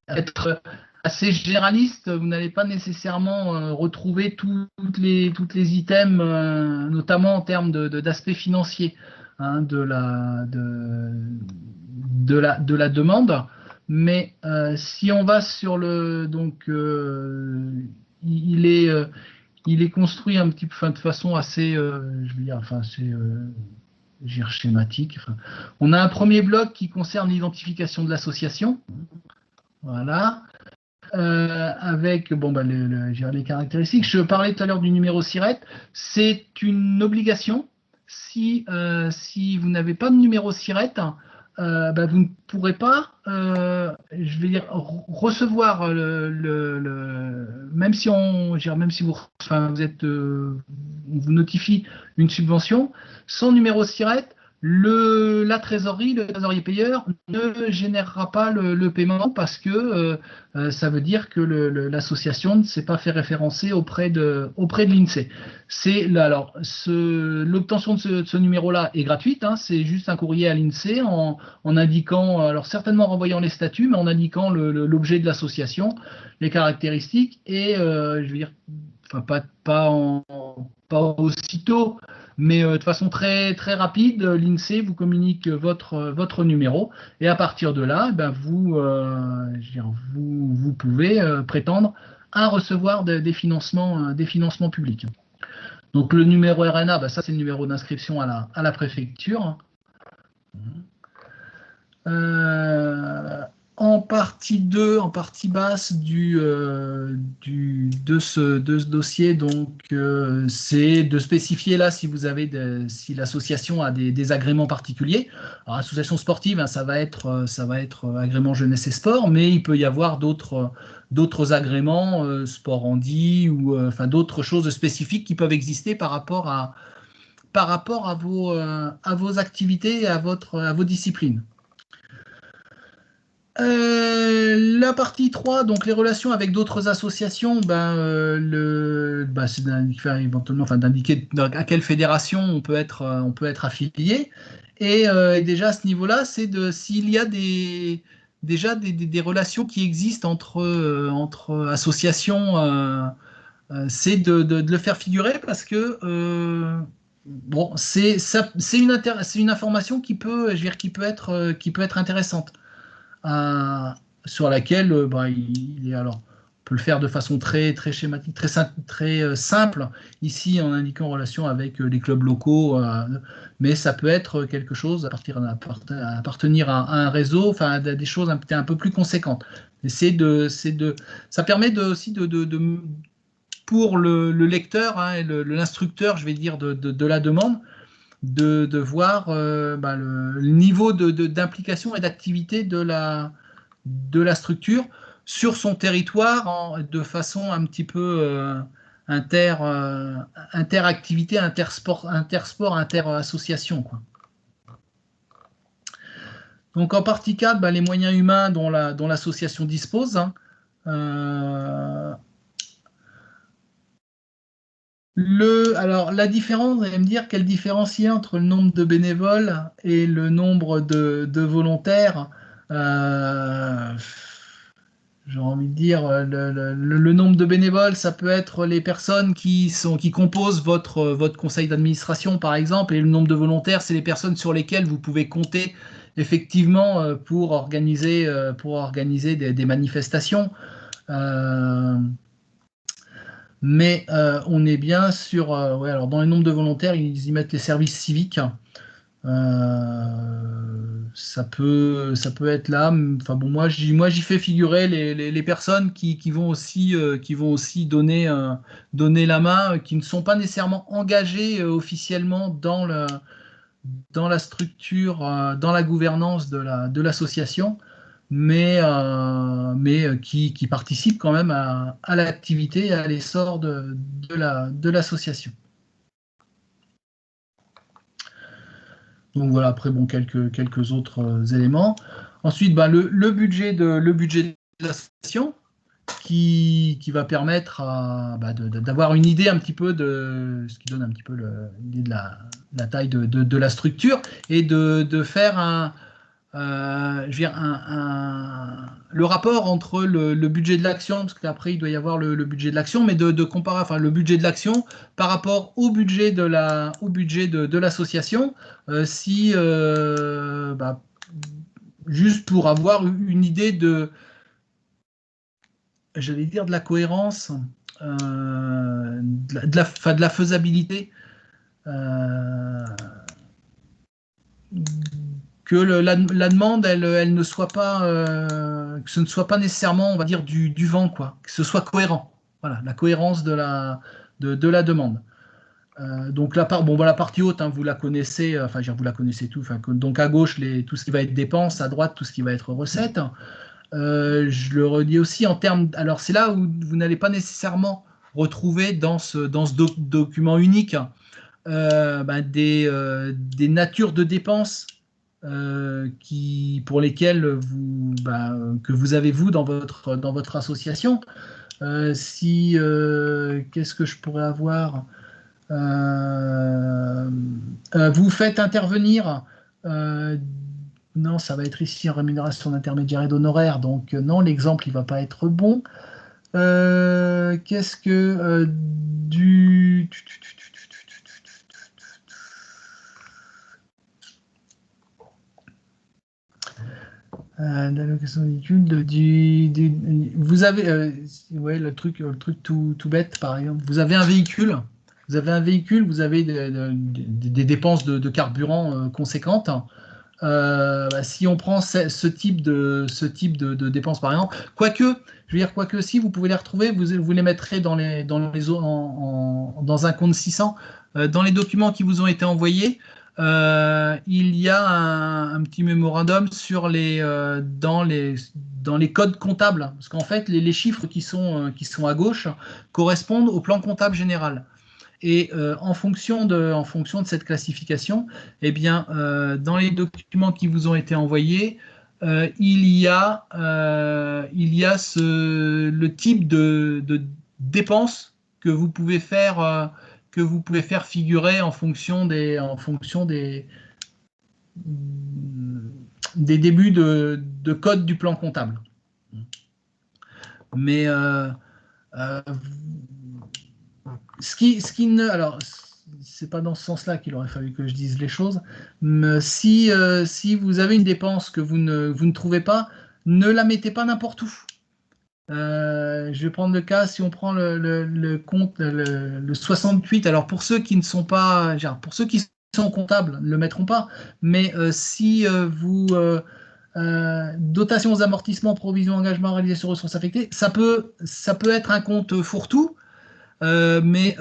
être assez généraliste. Vous n'allez pas nécessairement retrouver toutes les items, notamment en termes d'aspect financier, hein, de la demande. Mais si on va sur le... Donc, il est construit un petit peu de façon assez, je veux dire, enfin, schématique. Enfin, on a un premier bloc qui concerne l'identification de l'association. Voilà. Avec les caractéristiques. Je parlais tout à l'heure du numéro SIRET. C'est une obligation. Si vous n'avez pas de numéro SIRET, vous ne pourrez pas, je vais dire, recevoir même si vous êtes, on vous notifie une subvention, sans numéro SIRET, le trésorier payeur ne générera pas le paiement parce que ça veut dire que l'association ne s'est pas fait référencer auprès de l'INSEE. L'obtention de ce numéro-là est gratuite, hein, c'est juste un courrier à l'INSEE en indiquant, alors certainement renvoyant les statuts, mais en indiquant l'objet de l'association, les caractéristiques et je veux dire, enfin pas aussitôt, mais de façon très, très rapide, l'INSEE vous communique votre numéro et à partir de là, vous pouvez prétendre à recevoir des financements publics. Donc le numéro RNA, ça c'est le numéro d'inscription à la préfecture. En partie 2, en partie basse de ce dossier, donc c'est de spécifier là si si l'association a des agréments particuliers. Alors association sportive, hein, ça va être agrément jeunesse et sport, mais il peut y avoir d'autres agréments, sport handi ou enfin d'autres choses spécifiques qui peuvent exister par rapport à vos activités et à vos disciplines. La partie 3, donc les relations avec d'autres associations, c'est d'indiquer à quelle fédération on peut être affilié. Et déjà à ce niveau-là, c'est s'il y a déjà des relations qui existent entre associations, c'est de le faire figurer parce que c'est une information qui peut être intéressante. Sur laquelle on peut le faire de façon très, très schématique, très simple, ici en indiquant en relation avec les clubs locaux, mais ça peut être quelque chose appartenir à un réseau, enfin des choses un peu plus conséquentes. Et ça permet aussi pour le lecteur, hein, et l'instructeur, je vais dire, de la demande, de voir le niveau d'implication et d'activité de la structure sur son territoire de façon un petit peu interactivité, intersport, interassociation, quoi. Donc en partie 4, les moyens humains dont l'association dispose, hein. Alors, la différence, vous allez me dire quelle différence il y a entre le nombre de bénévoles et le nombre de volontaires. J'ai envie de dire, le nombre de bénévoles, ça peut être les personnes qui composent votre conseil d'administration, par exemple, et le nombre de volontaires, c'est les personnes sur lesquelles vous pouvez compter effectivement pour organiser des manifestations. Mais on est bien sur... alors dans les nombres de volontaires, ils y mettent les services civiques. Ça peut être là. Enfin bon, moi j'y fais figurer les personnes qui vont aussi donner la main, qui ne sont pas nécessairement engagées officiellement dans la structure, dans la gouvernance de l'association, mais qui participent quand même à l'activité et à l'essor de l'association. Donc voilà, après, bon, quelques autres éléments. Ensuite, bah, le budget de l'association qui va permettre d'avoir une idée un petit peu de ce qui donne un petit peu l'idée de la taille de la structure et de faire je veux dire le rapport entre le budget de l'action, parce qu'après il doit y avoir le budget de l'action, mais de comparer enfin, le budget de l'action par rapport au budget de l'association, juste pour avoir une idée j'allais dire de la cohérence, de la faisabilité, que la demande, elle ne soit pas, que ce ne soit pas nécessairement, on va dire, du vent, quoi, que ce soit cohérent. Voilà, la cohérence de la demande. Donc la partie haute, hein, vous la connaissez, enfin vous la connaissez tout. Donc à gauche, tout ce qui va être dépenses, à droite, tout ce qui va être recettes. Je le redis aussi en termes. Alors c'est là où vous n'allez pas nécessairement retrouver dans ce document unique des natures de dépenses pour lesquelles que vous avez vous dans votre association. Qu'est-ce que je pourrais avoir vous faites intervenir non, ça va être ici en rémunération d'intermédiaires et d'honoraires, donc non, l'exemple il va pas être bon. Qu'est-ce que du d'allocation de véhicule, vous avez ouais, le truc tout bête par exemple, vous avez un véhicule, vous avez des dépenses de carburant conséquentes. Si on prend ce type de dépenses par exemple, quoique si vous pouvez les retrouver, vous les mettrez dans un compte 600. Dans les documents qui vous ont été envoyés, il y a un petit mémorandum sur dans les codes comptables, parce qu'en fait les chiffres qui sont à gauche correspondent au plan comptable général. Et en fonction de cette classification, eh bien, dans les documents qui vous ont été envoyés, il y a le type de dépenses que vous pouvez faire figurer en fonction des débuts de code du plan comptable. Mais alors, c'est pas dans ce sens-là qu'il aurait fallu que je dise les choses, mais si vous avez une dépense que vous ne trouvez pas, ne la mettez pas n'importe où. Je vais prendre le cas, si on prend le compte, le 68, alors pour ceux qui ne sont pas, pour ceux qui sont comptables, ne le mettront pas, mais si vous... dotation aux amortissements, provisions, engagements réalisés sur ressources affectées, ça peut être un compte fourre-tout. Mais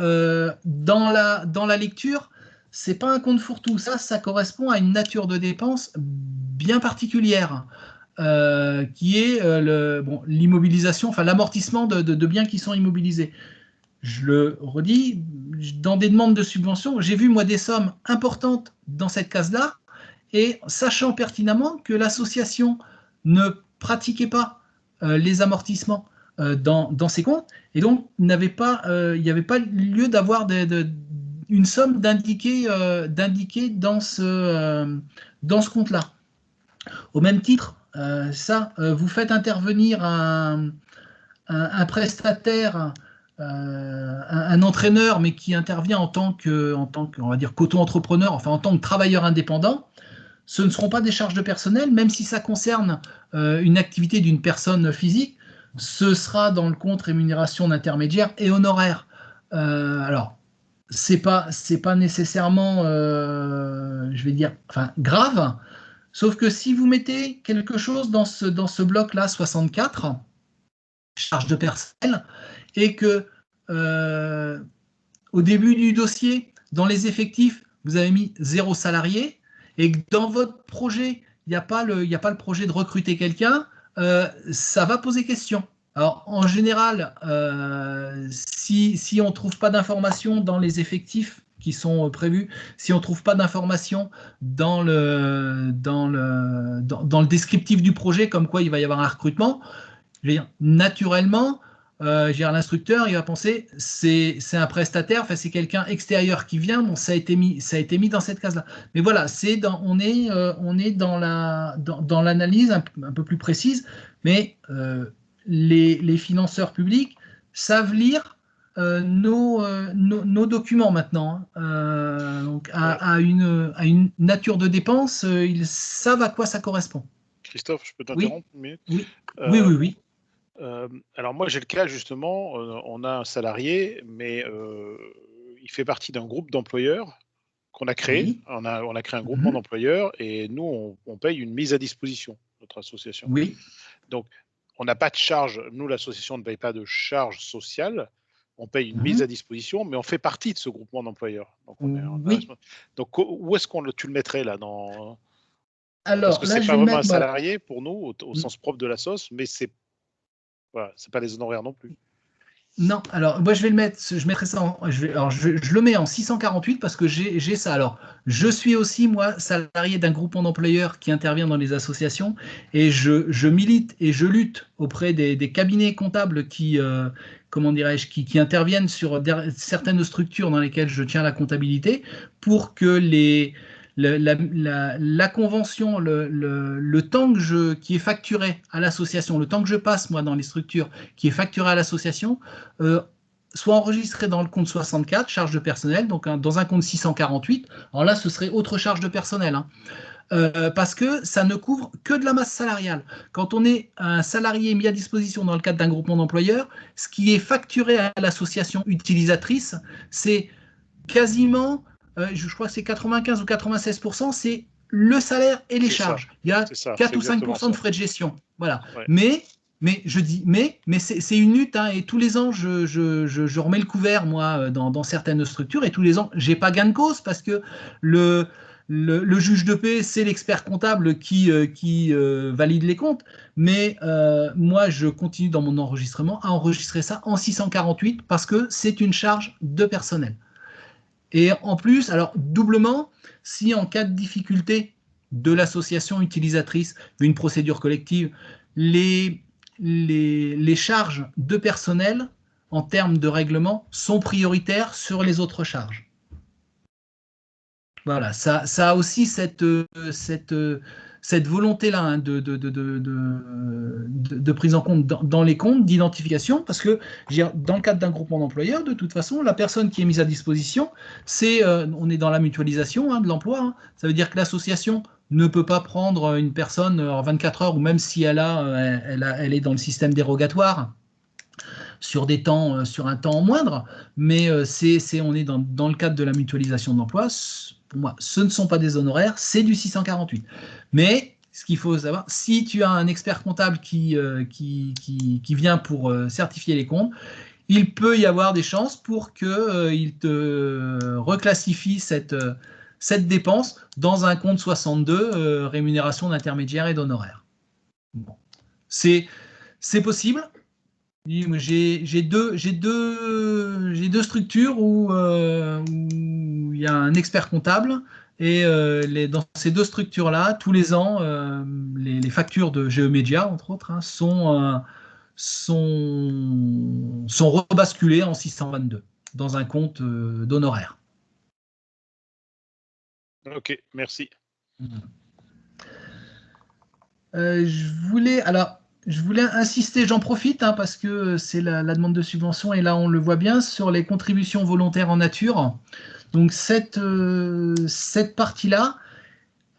dans la lecture, c'est pas un compte fourre-tout. Ça correspond à une nature de dépense bien particulière, qui est l'immobilisation, enfin l'amortissement de biens qui sont immobilisés. Je le redis, dans des demandes de subvention, j'ai vu moi des sommes importantes dans cette case-là, et sachant pertinemment que l'association ne pratiquait pas les amortissements dans ces comptes, et donc il n'y avait pas lieu d'avoir une somme d'indiquer dans ce compte-là. Au même titre, vous faites intervenir un prestataire, un entraîneur, mais qui intervient en tant que on va dire qu'auto-entrepreneur, enfin en tant que travailleur indépendant. Ce ne seront pas des charges de personnel, même si ça concerne une activité d'une personne physique. Ce sera dans le compte rémunération d'intermédiaire et honoraire. Alors, c'est pas nécessairement, je vais dire, grave. Sauf que si vous mettez quelque chose dans ce bloc-là, 64, charge de personnel, et que au début du dossier, dans les effectifs, vous avez mis 0 salarié, et que dans votre projet, il n'y a pas le projet de recruter quelqu'un, ça va poser question. Alors, en général, si on ne trouve pas d'informations dans les effectifs qui sont prévues, si on ne trouve pas d'informations dans le descriptif du projet, comme quoi il va y avoir un recrutement, je veux dire, naturellement, l'instructeur, il va penser c'est un prestataire, enfin, c'est quelqu'un extérieur qui vient, bon, ça a été mis dans cette case-là. Mais voilà, on est dans l'analyse un peu plus précise, mais les financeurs publics savent lire nos documents maintenant. Donc à une nature de dépense, ils savent à quoi ça correspond. Christophe, je peux Oui. t'interrompre une minute? Oui, oui. Alors moi j'ai le cas justement, on a un salarié, mais il fait partie d'un groupe d'employeurs qu'on a créé. Oui. On a créé un groupement d'employeurs et nous on paye une mise à disposition, notre association. Oui. Donc on n'a pas de charge, nous l'association ne paye pas de charge sociale, on paye une mise à disposition, mais on fait partie de ce groupement d'employeurs. Donc, donc où est-ce tu le mettrais là dans... Alors, parce que là, c'est je pas vais vraiment un mettre, salarié pour nous au sens propre de la sauce, mais c'est pas les honoraires non plus. Non, alors moi je vais le mettre, je mettrai ça je le mets en 648 parce que j'ai ça. Alors, je suis aussi, moi, salarié d'un groupement d'employeurs qui intervient dans les associations et je milite et je lutte auprès des cabinets comptables qui, comment dirais-je, qui interviennent sur certaines structures dans lesquelles je tiens la comptabilité pour que la convention, le temps qui est facturé à l'association, le temps que je passe moi dans les structures qui est facturé à l'association, soit enregistré dans le compte 64, charge de personnel, donc dans un compte 648. Alors là, ce serait autre charge de personnel, parce que ça ne couvre que de la masse salariale. Quand on est un salarié mis à disposition dans le cadre d'un groupement d'employeurs, ce qui est facturé à l'association utilisatrice, c'est quasiment, je crois que c'est 95 ou 96%, c'est le salaire et les charges. Il y a 4 ou 5% de frais de gestion. Voilà. Ouais. Mais je dis, mais c'est une lutte, et tous les ans, je remets le couvert, moi, dans certaines structures, et tous les ans, j'ai pas gain de cause, parce que le juge de paix, c'est l'expert comptable qui valide les comptes, mais moi, je continue dans mon enregistrement à enregistrer ça en 648, parce que c'est une charge de personnel. Et en plus, alors doublement, si en cas de difficulté de l'association utilisatrice d'une procédure collective, les charges de personnel en termes de règlement sont prioritaires sur les autres charges. Voilà, ça a aussi cette volonté-là de prise en compte dans les comptes, d'identification, parce que dans le cadre d'un groupement d'employeurs, de toute façon, la personne qui est mise à disposition, on est dans la mutualisation de l'emploi, ça veut dire que l'association ne peut pas prendre une personne en 24 heures, ou même si elle est dans le système dérogatoire, sur un temps moindre, mais on est dans le cadre de la mutualisation de l'emploi. Pour moi, ce ne sont pas des honoraires, c'est du 648. Mais ce qu'il faut savoir, si tu as un expert comptable qui vient pour certifier les comptes, il peut y avoir des chances pour qu'il te reclassifie cette dépense dans un compte 62, rémunération d'intermédiaire et d'honoraires. Bon. C'est possible. J'ai deux structures où il y a un expert comptable, et dans ces deux structures-là, tous les ans, les factures de GeoMedia, entre autres, sont rebasculées en 622 dans un compte d'honoraires. Ok, merci. Je voulais insister, j'en profite, parce que c'est la demande de subvention, et là on le voit bien, sur les contributions volontaires en nature. Donc cette partie-là,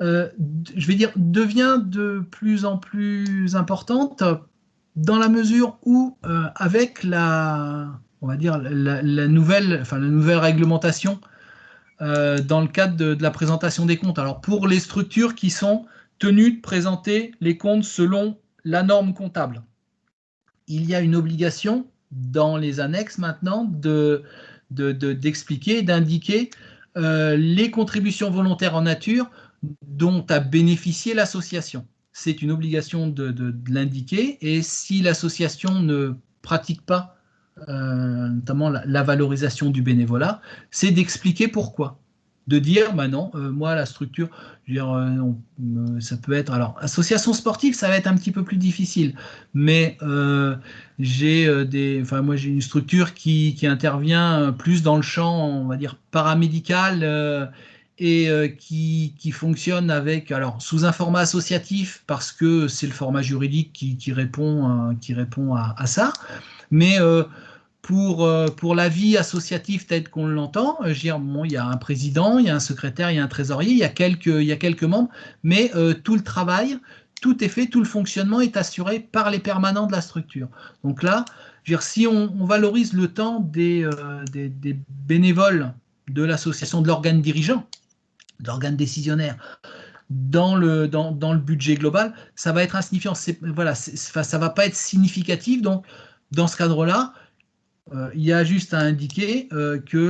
je vais dire, devient de plus en plus importante dans la mesure où, avec on va dire, la nouvelle réglementation dans le cadre de la présentation des comptes. Alors pour les structures qui sont tenues de présenter les comptes selon la norme comptable, il y a une obligation dans les annexes maintenant d'expliquer, d'indiquer les contributions volontaires en nature dont a bénéficié l'association. C'est une obligation de l'indiquer, et si l'association ne pratique pas notamment la valorisation du bénévolat, c'est d'expliquer pourquoi. De dire, bah non, moi, la structure, je veux dire, ça peut être. Alors, association sportive, ça va être un petit peu plus difficile, mais moi, j'ai une structure qui intervient plus dans le champ, on va dire, paramédical. Et qui fonctionne avec, alors, sous un format associatif, parce que c'est le format juridique qui répond à ça, mais pour la vie associative telle qu'on l'entend, je veux dire, bon, il y a un président, il y a un secrétaire, il y a un trésorier, il y a quelques membres, mais tout le travail, tout est fait, tout le fonctionnement est assuré par les permanents de la structure. Donc là, je veux dire, si on valorise le temps des bénévoles de l'association, de l'organe dirigeant, de l'organe décisionnaire, dans le budget global, ça va être insignifiant. Voilà, ça va pas être significatif. Donc, dans ce cadre-là, il y a juste à indiquer que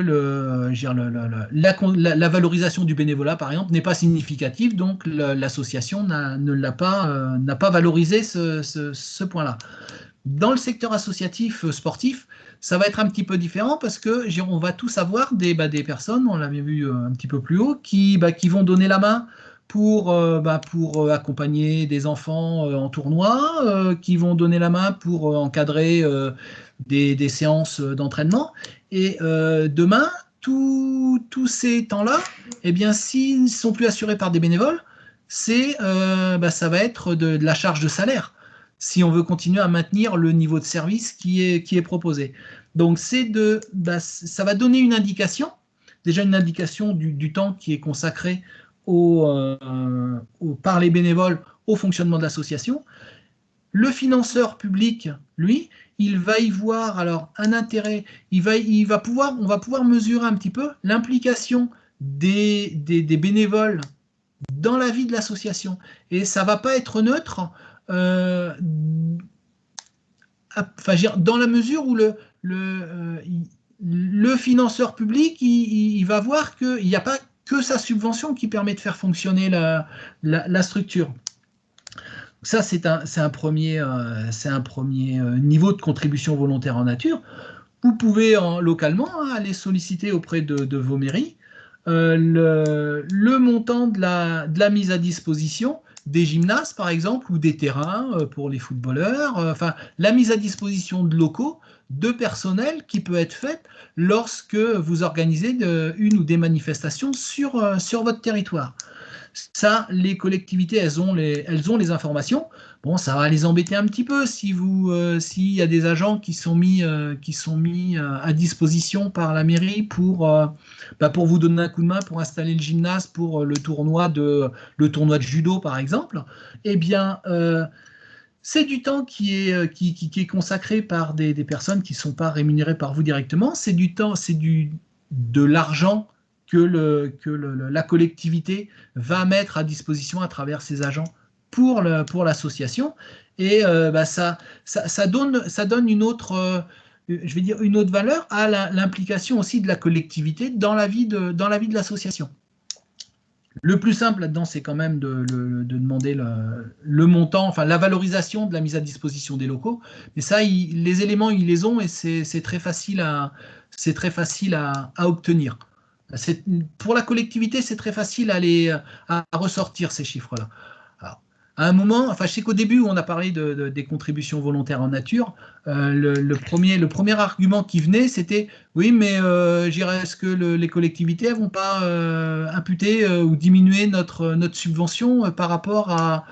la valorisation du bénévolat, par exemple, n'est pas significative, donc l'association n'a pas valorisé ce point-là. Dans le secteur associatif sportif, ça va être un petit peu différent parce que on va tous avoir des personnes, on l'avait vu un petit peu plus haut, qui vont donner la main pour accompagner des enfants en tournoi, qui vont donner la main pour encadrer des séances d'entraînement. Et demain, tous ces temps-là, eh bien, s'ils ne sont plus assurés par des bénévoles, ça va être de la charge de salaire si on veut continuer à maintenir le niveau de service qui est proposé. Donc, ça va donner une indication, déjà une indication du temps qui est consacré par les bénévoles au fonctionnement de l'association. Le financeur public, lui, il va y voir alors un intérêt. On va pouvoir mesurer un petit peu l'implication des bénévoles dans la vie de l'association. Et ça ne va pas être neutre, dans la mesure où le financeur public, il va voir qu'il n'y a pas que sa subvention qui permet de faire fonctionner la structure. Ça, c'est un premier niveau de contribution volontaire en nature. Vous pouvez localement aller solliciter auprès de vos mairies le montant de la mise à disposition des gymnases, par exemple, ou des terrains pour les footballeurs, la mise à disposition de locaux, de personnel qui peut être faite lorsque vous organisez une ou des manifestations sur votre territoire. Ça, les collectivités, elles ont les informations. Bon, ça va les embêter un petit peu s'il y a des agents qui sont mis à disposition par la mairie pour vous donner un coup de main, pour installer le gymnase pour le tournoi de judo, par exemple. Eh bien, c'est du temps qui est consacré par des personnes qui ne sont pas rémunérées par vous directement. C'est du temps, de l'argent que la collectivité va mettre à disposition à travers ses agents pour l'association. Et ça donne une autre, une autre valeur à l'implication aussi de la collectivité dans la vie de l'association. Le plus simple là-dedans, c'est quand même de demander le montant, la valorisation de la mise à disposition des locaux. Mais ça, les éléments, ils les ont et c'est très facile à obtenir. Pour la collectivité, c'est très facile à ressortir ces chiffres-là. Alors, à un moment, je sais qu'au début, on a parlé des contributions volontaires en nature. Le premier argument qui venait, c'était oui, mais est-ce que les collectivités ne vont pas imputer ou diminuer notre subvention par rapport à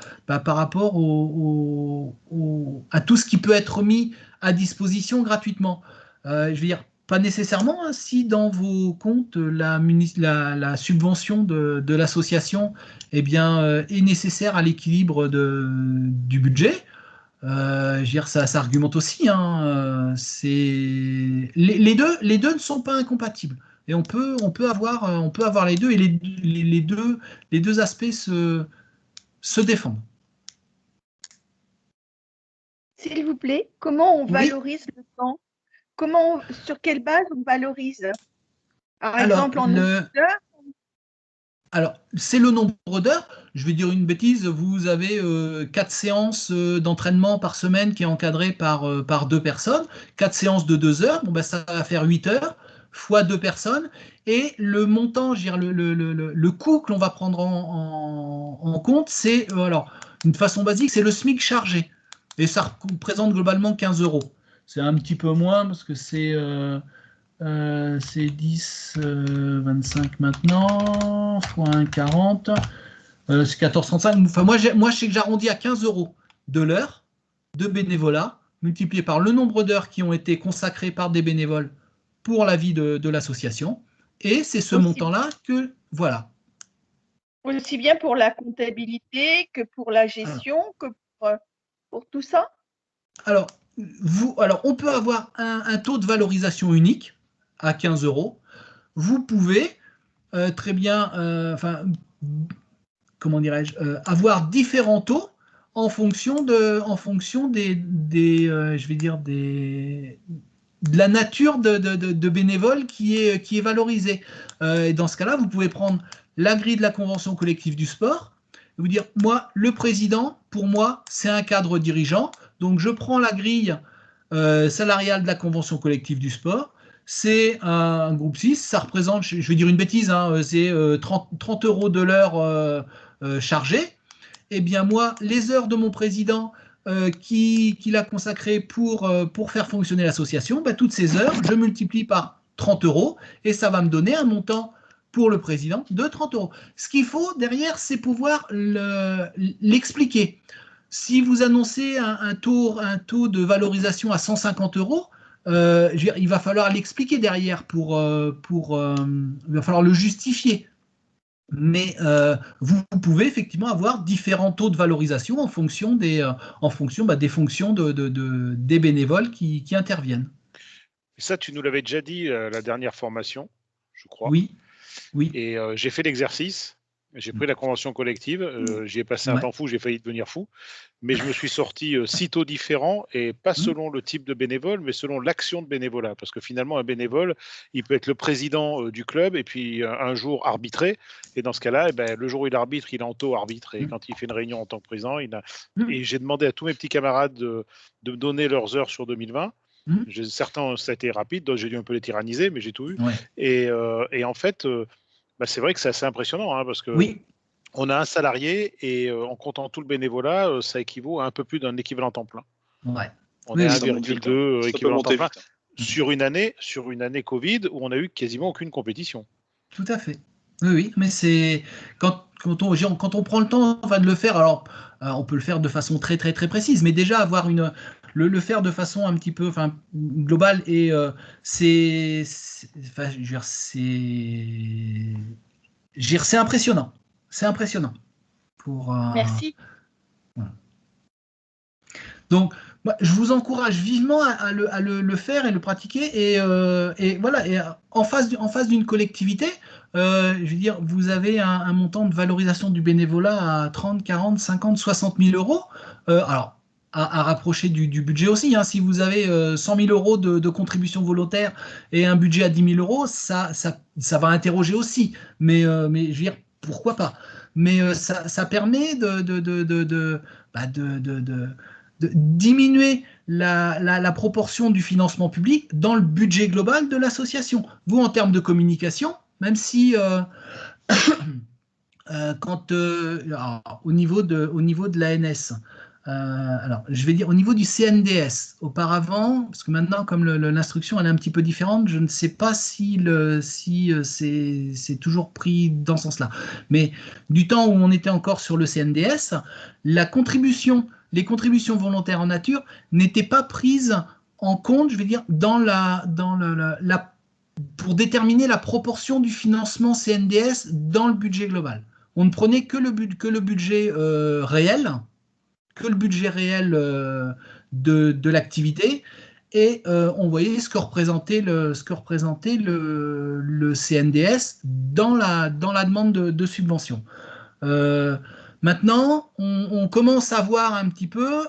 tout ce qui peut être mis à disposition gratuitement. Je veux dire, pas nécessairement, hein, si dans vos comptes la subvention de l'association est nécessaire à l'équilibre du budget. Je veux dire, ça argumente aussi. Hein, les deux ne sont pas incompatibles. Et on peut avoir les deux et les deux aspects se défendent. S'il vous plaît, comment on Oui. valorise le temps? Sur quelle base on valorise? Par exemple, en nombre d'heures? Alors, c'est le nombre d'heures. je vais dire une bêtise, vous avez 4 séances d'entraînement par semaine qui est encadrée par 2 personnes, 4 séances de 2 heures, bon, bah, ça va faire 8 heures, fois 2 personnes, et le montant, je veux dire, le coût que l'on va prendre en compte, c'est, alors, d'une façon basique, c'est le SMIC chargé, et ça représente globalement 15 euros. C'est un petit peu moins, parce que c'est 10, 25 maintenant, fois 1, 40, c'est 14,35. Enfin, moi, je sais que j'arrondis à 15 euros de l'heure de bénévolat, multiplié par le nombre d'heures qui ont été consacrées par des bénévoles pour la vie de l'association. Et c'est ce montant-là que, voilà. Aussi bien pour la comptabilité que pour la gestion, que pour tout ça? Alors, on peut avoir un taux de valorisation unique à 15 euros. Vous pouvez très bien, comment dirais-je, avoir différents taux en fonction de la nature de bénévoles qui est valorisée. Et dans ce cas-là, vous pouvez prendre la grille de la convention collective du sport et vous dire, moi, le président, pour moi, c'est un cadre dirigeant, donc je prends la grille salariale de la convention collective du sport, c'est un groupe 6, ça représente, je vais dire une bêtise, hein, c'est 30 euros de l'heure chargée. Eh bien moi, les heures de mon président qu'il a consacrées pour faire fonctionner l'association, bah, toutes ces heures, je multiplie par 30 euros et ça va me donner un montant pour le président de 30 euros. Ce qu'il faut derrière, c'est pouvoir l'expliquer. Si vous annoncez un taux de valorisation à 150 euros, il va falloir l'expliquer derrière il va falloir le justifier. Mais vous pouvez effectivement avoir différents taux de valorisation en fonction des fonctions des bénévoles qui interviennent. Et ça, tu nous l'avais déjà dit la dernière formation, je crois. Oui. Et j'ai fait l'exercice. J'ai pris la convention collective, j'y ai passé un temps fou, j'ai failli devenir fou, mais je me suis sorti 6 taux différents, et pas selon le type de bénévole, mais selon l'action de bénévolat. Parce que finalement, un bénévole, il peut être le président du club, et puis un jour arbitrer, et dans ce cas-là, eh ben, le jour où il arbitre, il est en taux arbitre, et quand il fait une réunion en tant que président, et j'ai demandé à tous mes petits camarades de me donner leurs heures sur 2020. Certains, ça a été rapide, d'autres, j'ai dû un peu les tyranniser, mais j'ai tout eu. Et en fait... c'est vrai que c'est assez impressionnant, hein, parce que on a un salarié et en comptant tout le bénévolat, ça équivaut à un peu plus d'un équivalent temps plein. On est à 1,2 équivalent temps plein sur une année Covid où on n'a eu quasiment aucune compétition. Tout à fait. Oui, mais c'est quand on prend le temps de le faire, alors on peut le faire de façon très très très précise, mais déjà avoir le faire de façon un petit peu globale, et c'est impressionnant. C'est impressionnant. Merci. Voilà. Donc, je vous encourage vivement à le faire et le pratiquer. Et voilà. Et en face d'une collectivité, je veux dire, vous avez un montant de valorisation du bénévolat à 30, 40, 50, 60 000 euros. Alors, à rapprocher du budget aussi. Hein. Si vous avez 100 000 euros de contribution volontaire et un budget à 10 000 euros, ça va interroger aussi. Mais je veux dire, pourquoi pas. Mais ça permet de diminuer la proportion du financement public dans le budget global de l'association. Vous, en termes de communication, même si au niveau de l'ANS, alors je vais dire au niveau du CNDS, auparavant, parce que maintenant, comme l'instruction elle est un petit peu différente, je ne sais pas si c'est toujours pris dans ce sens-là. Mais du temps où on était encore sur le CNDS, les contributions volontaires en nature n'étaient pas prises en compte, je vais dire, pour déterminer la proportion du financement CNDS dans le budget global. On ne prenait que le budget réel, de l'activité, et on voyait ce que représentait le CNDS dans la demande de subvention. Maintenant, on commence à voir un petit peu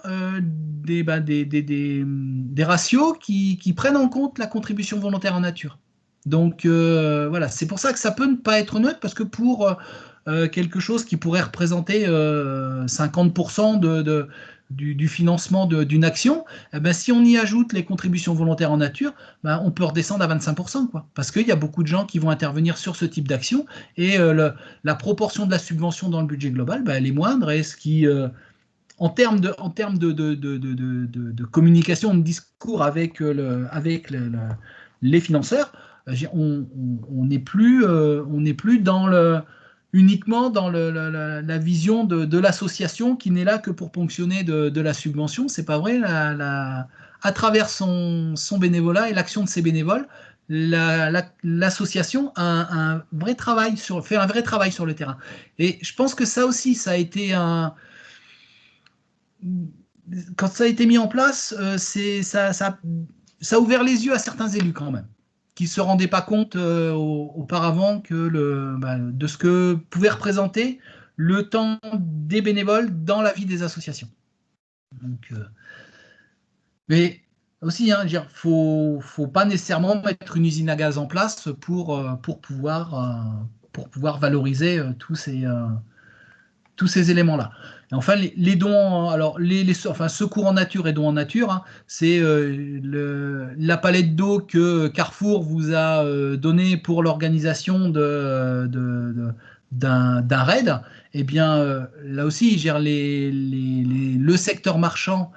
des ratios qui prennent en compte la contribution volontaire en nature. Donc voilà, c'est pour ça que ça peut ne pas être neutre, parce que pour quelque chose qui pourrait représenter 50% du financement d'une action, eh ben, si on y ajoute les contributions volontaires en nature, ben, on peut redescendre à 25%, quoi, parce qu'il y a beaucoup de gens qui vont intervenir sur ce type d'action, et la proportion de la subvention dans le budget global, ben, elle est moindre, et ce qui, en termes de communication, de discours avec les financeurs, on n'est plus uniquement dans la vision de l'association qui n'est là que pour ponctionner de la subvention. C'est pas vrai. À travers son bénévolat et l'action de ses bénévoles, l'association a fait un vrai travail sur le terrain. Et je pense que ça aussi, ça a été quand ça a été mis en place, ça a ouvert les yeux à certains élus quand même, qui ne se rendaient pas compte auparavant de ce que pouvait représenter le temps des bénévoles dans la vie des associations. Donc, mais aussi, il ne faut pas nécessairement mettre une usine à gaz en place pour pouvoir valoriser tous ces éléments-là. Et enfin, les dons, alors secours en nature et dons en nature, hein, c'est la palette d'eau que Carrefour vous a donnée pour l'organisation d'un raid. Eh bien, là aussi, le secteur marchand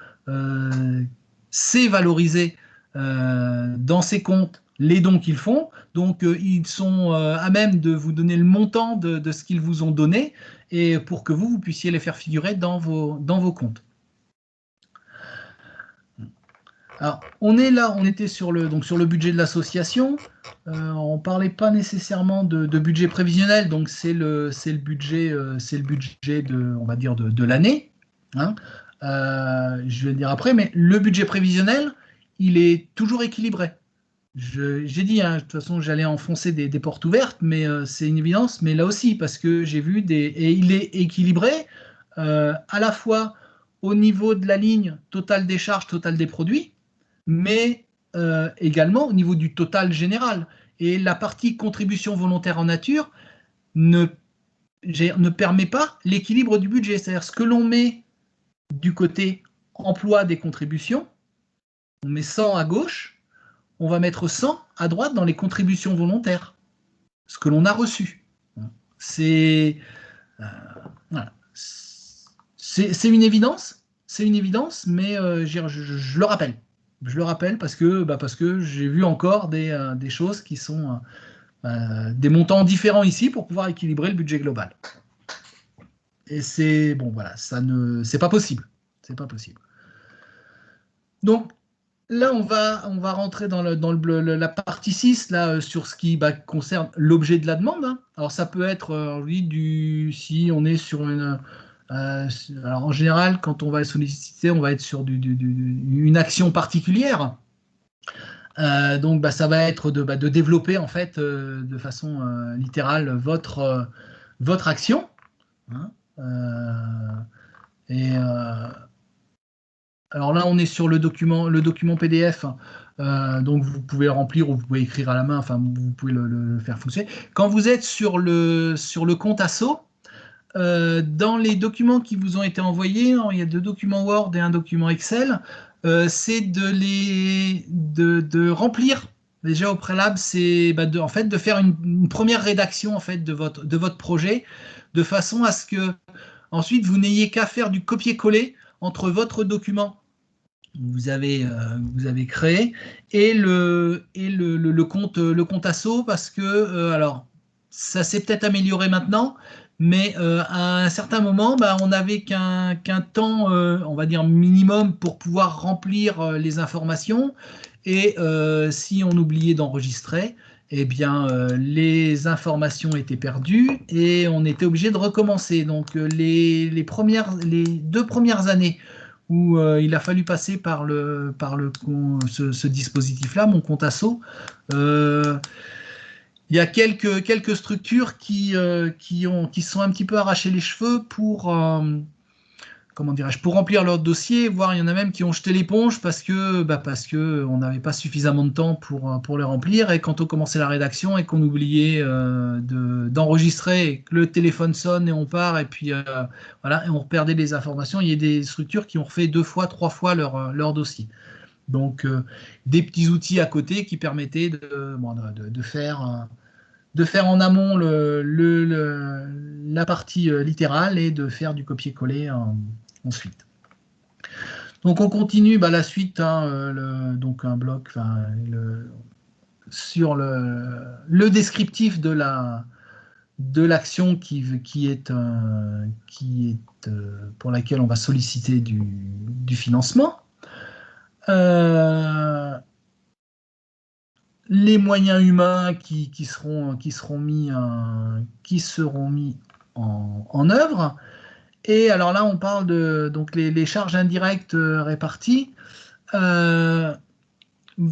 sait valoriser dans ses comptes les dons qu'ils font. Donc, ils sont à même de vous donner le montant de ce qu'ils vous ont donné, et pour que vous puissiez les faire figurer dans vos comptes. Alors, on était sur le budget de l'association. On ne parlait pas nécessairement de budget prévisionnel, donc c'est le budget on va dire de l'année. Hein. Je vais le dire après, mais le budget prévisionnel, il est toujours équilibré. J'ai dit, hein, de toute façon, j'allais enfoncer des portes ouvertes, mais c'est une évidence. Mais là aussi, parce que j'ai vu et il est équilibré à la fois au niveau de la ligne totale des charges, totale des produits, mais également au niveau du total général. Et la partie contribution volontaire en nature ne permet pas l'équilibre du budget. C'est-à-dire ce que l'on met du côté emploi des contributions, on met 100 à gauche, on va mettre 100 à droite dans les contributions volontaires, ce que l'on a reçu. C'est voilà. C'est une évidence, mais je le rappelle. Je le rappelle parce que j'ai vu encore des choses qui sont des montants différents ici pour pouvoir équilibrer le budget global. Et c'est c'est pas possible. C'est pas possible. Donc, là, on va rentrer dans la partie 6, là, sur ce qui concerne l'objet de la demande. Hein. Alors, ça peut être, si on est sur une... alors, en général, quand on va solliciter, on va être sur une action particulière. Donc, ça va être de développer, en fait, de façon littérale, votre action. Hein. Alors là, on est sur le document PDF, donc vous pouvez le remplir ou vous pouvez écrire à la main, enfin vous pouvez le faire fonctionner. Quand vous êtes sur le compte asso, dans les documents qui vous ont été envoyés, il y a 2 documents Word et un document Excel, c'est de remplir déjà au préalable, c'est en fait de faire une première rédaction en fait de votre projet, de façon à ce que ensuite vous n'ayez qu'à faire du copier-coller entre votre document que vous avez créé et le compte asso, parce que alors ça s'est peut-être amélioré maintenant, mais à un certain moment, on n'avait qu'un temps, on va dire minimum, pour pouvoir remplir les informations, et si on oubliait d'enregistrer, eh bien, les informations étaient perdues et on était obligé de recommencer. Donc, les 2 premières années où il a fallu passer par ce dispositif-là, mon compte asso, il y a quelques structures qui sont un petit peu arrachées les cheveux pour comment dirais-je, pour remplir leur dossier, voire il y en a même qui ont jeté l'éponge parce que on n'avait pas suffisamment de temps pour les remplir, et quand on commençait la rédaction et qu'on oubliait d'enregistrer, et que le téléphone sonne et on part, et puis voilà, et on perdait les informations. Il y a des structures qui ont refait 2 fois, 3 fois leur dossier. Donc des petits outils à côté qui permettaient de faire en amont la partie littérale et de faire du copier-coller ensuite. Donc on continue la suite, donc un bloc sur le descriptif de l'action qui est pour laquelle on va solliciter du financement. Les moyens humains qui seront mis en œuvre. Et alors là, on parle de donc les charges indirectes réparties.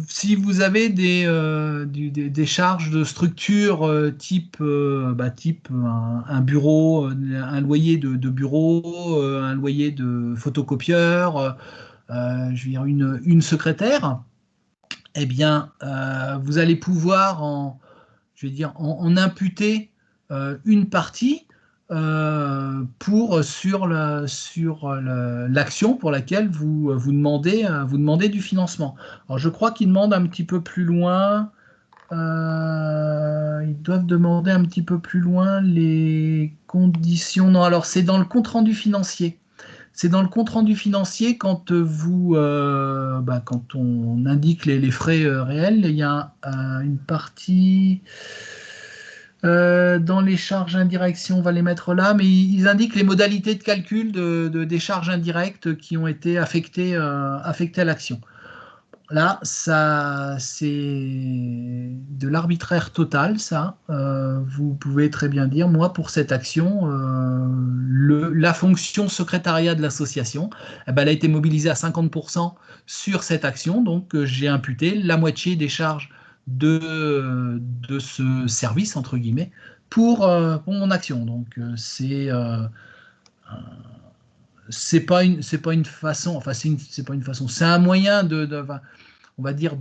Si vous avez des charges de structure type un bureau, un loyer de bureau, un loyer de photocopieur, je veux dire une secrétaire, eh bien, vous allez pouvoir en imputer une partie sur l'action pour laquelle vous demandez du financement. Alors, je crois qu'ils demandent un petit peu plus loin. Ils doivent demander un petit peu plus loin les conditions. Non, alors c'est dans le compte-rendu financier. C'est dans le compte-rendu financier quand quand on indique les frais réels, il y a une partie dans les charges indirectes, si on va les mettre là, mais ils indiquent les modalités de calcul des charges indirectes qui ont été affectées à l'action. Là, ça, c'est de l'arbitraire total, ça. Vous pouvez très bien dire, moi, pour cette action, la fonction secrétariat de l'association, elle a été mobilisée à 50% sur cette action, donc j'ai imputé la moitié des charges de ce service, entre guillemets, pour mon action. Donc, c'est pas une façon, c'est un moyen on va dire,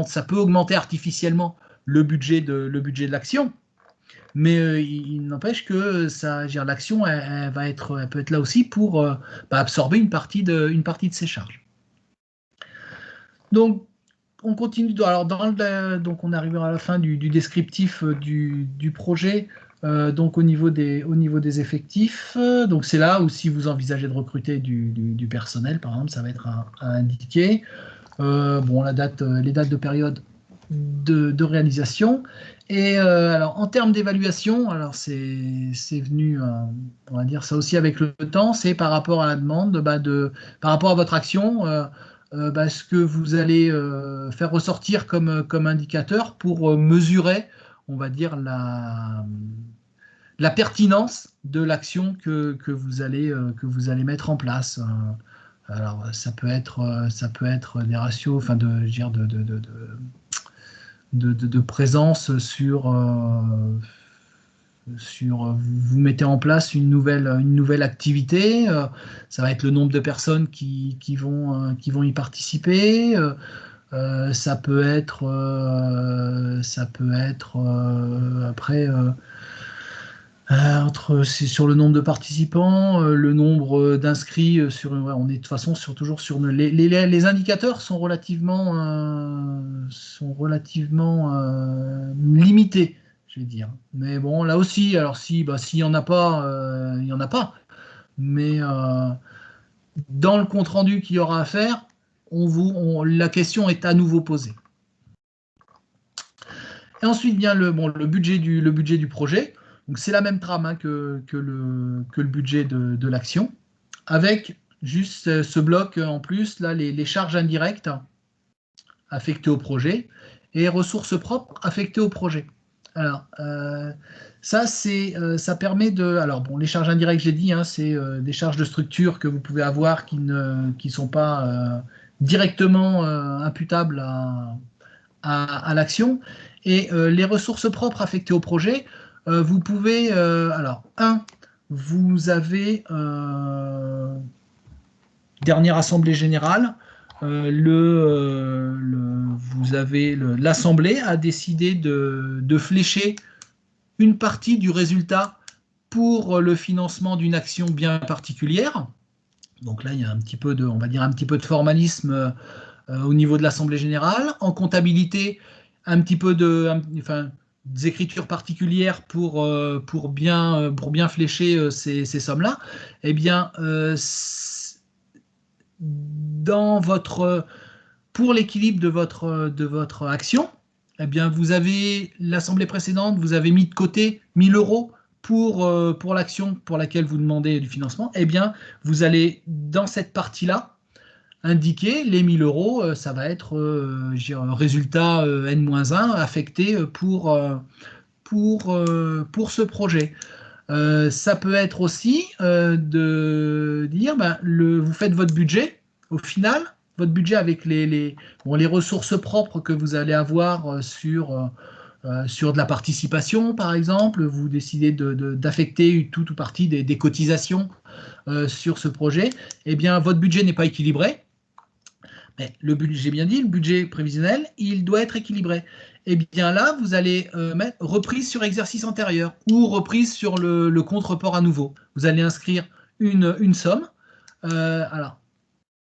ça peut augmenter artificiellement le budget de l'action, mais il n'empêche que l'action, elle peut être là aussi pour absorber une partie de ces charges. Donc, on continue. Alors, donc on arrivera à la fin du descriptif du projet. Donc au niveau des effectifs, donc c'est là où si vous envisagez de recruter du personnel, par exemple, ça va être à indiquer. Les dates de période de réalisation. Et alors en termes d'évaluation, alors c'est venu, on va dire ça aussi avec le temps, c'est par rapport à la demande, par rapport à votre action, ce que vous allez faire ressortir comme indicateur pour mesurer, on va dire, la pertinence de l'action que vous allez mettre en place. Alors ça peut être des ratios, enfin de présence sur vous mettez en place une nouvelle activité, ça va être le nombre de personnes qui vont y participer. Ça peut être après c'est sur le nombre de participants, le nombre d'inscrits on est de toute façon toujours sur les indicateurs sont relativement limités, je vais dire. Mais bon, là aussi, alors s'il y en a pas, il y en a pas. Mais dans le compte rendu qu'il y aura à faire, la question est à nouveau posée. Et ensuite vient le budget du projet. Donc c'est la même trame que le budget de l'action, avec juste ce bloc en plus, là, les charges indirectes affectées au projet et ressources propres affectées au projet. Alors, ça permet de... Alors, bon, les charges indirectes, j'ai dit, c'est des charges de structure que vous pouvez avoir qui ne sont pas directement imputables à l'action. Et les ressources propres affectées au projet, vous pouvez, vous avez dernière assemblée générale, l'assemblée a décidé de flécher une partie du résultat pour le financement d'une action bien particulière. Donc là, il y a un petit peu de, on va dire, un petit peu de formalisme au niveau de l'assemblée générale. En comptabilité, un petit peu des écritures particulières pour bien flécher ces sommes-là. Eh bien, pour l'équilibre de votre action, eh bien, vous avez l'assemblée précédente, vous avez mis de côté 1 000 euros pour l'action pour laquelle vous demandez du financement. Eh bien, vous allez, dans cette partie-là, indiquer les 1 000 euros, ça va être résultat N-1 affecté pour ce projet. Ça peut être aussi de dire, vous faites votre budget, au final, votre budget avec les ressources propres que vous allez avoir sur de la participation, par exemple, vous décidez d'affecter tout ou partie des cotisations sur ce projet, eh bien, votre budget n'est pas équilibré. Mais j'ai bien dit, le budget prévisionnel, il doit être équilibré. Et bien là, vous allez mettre reprise sur exercice antérieur ou reprise sur le compte report à nouveau. Vous allez inscrire une somme. Alors,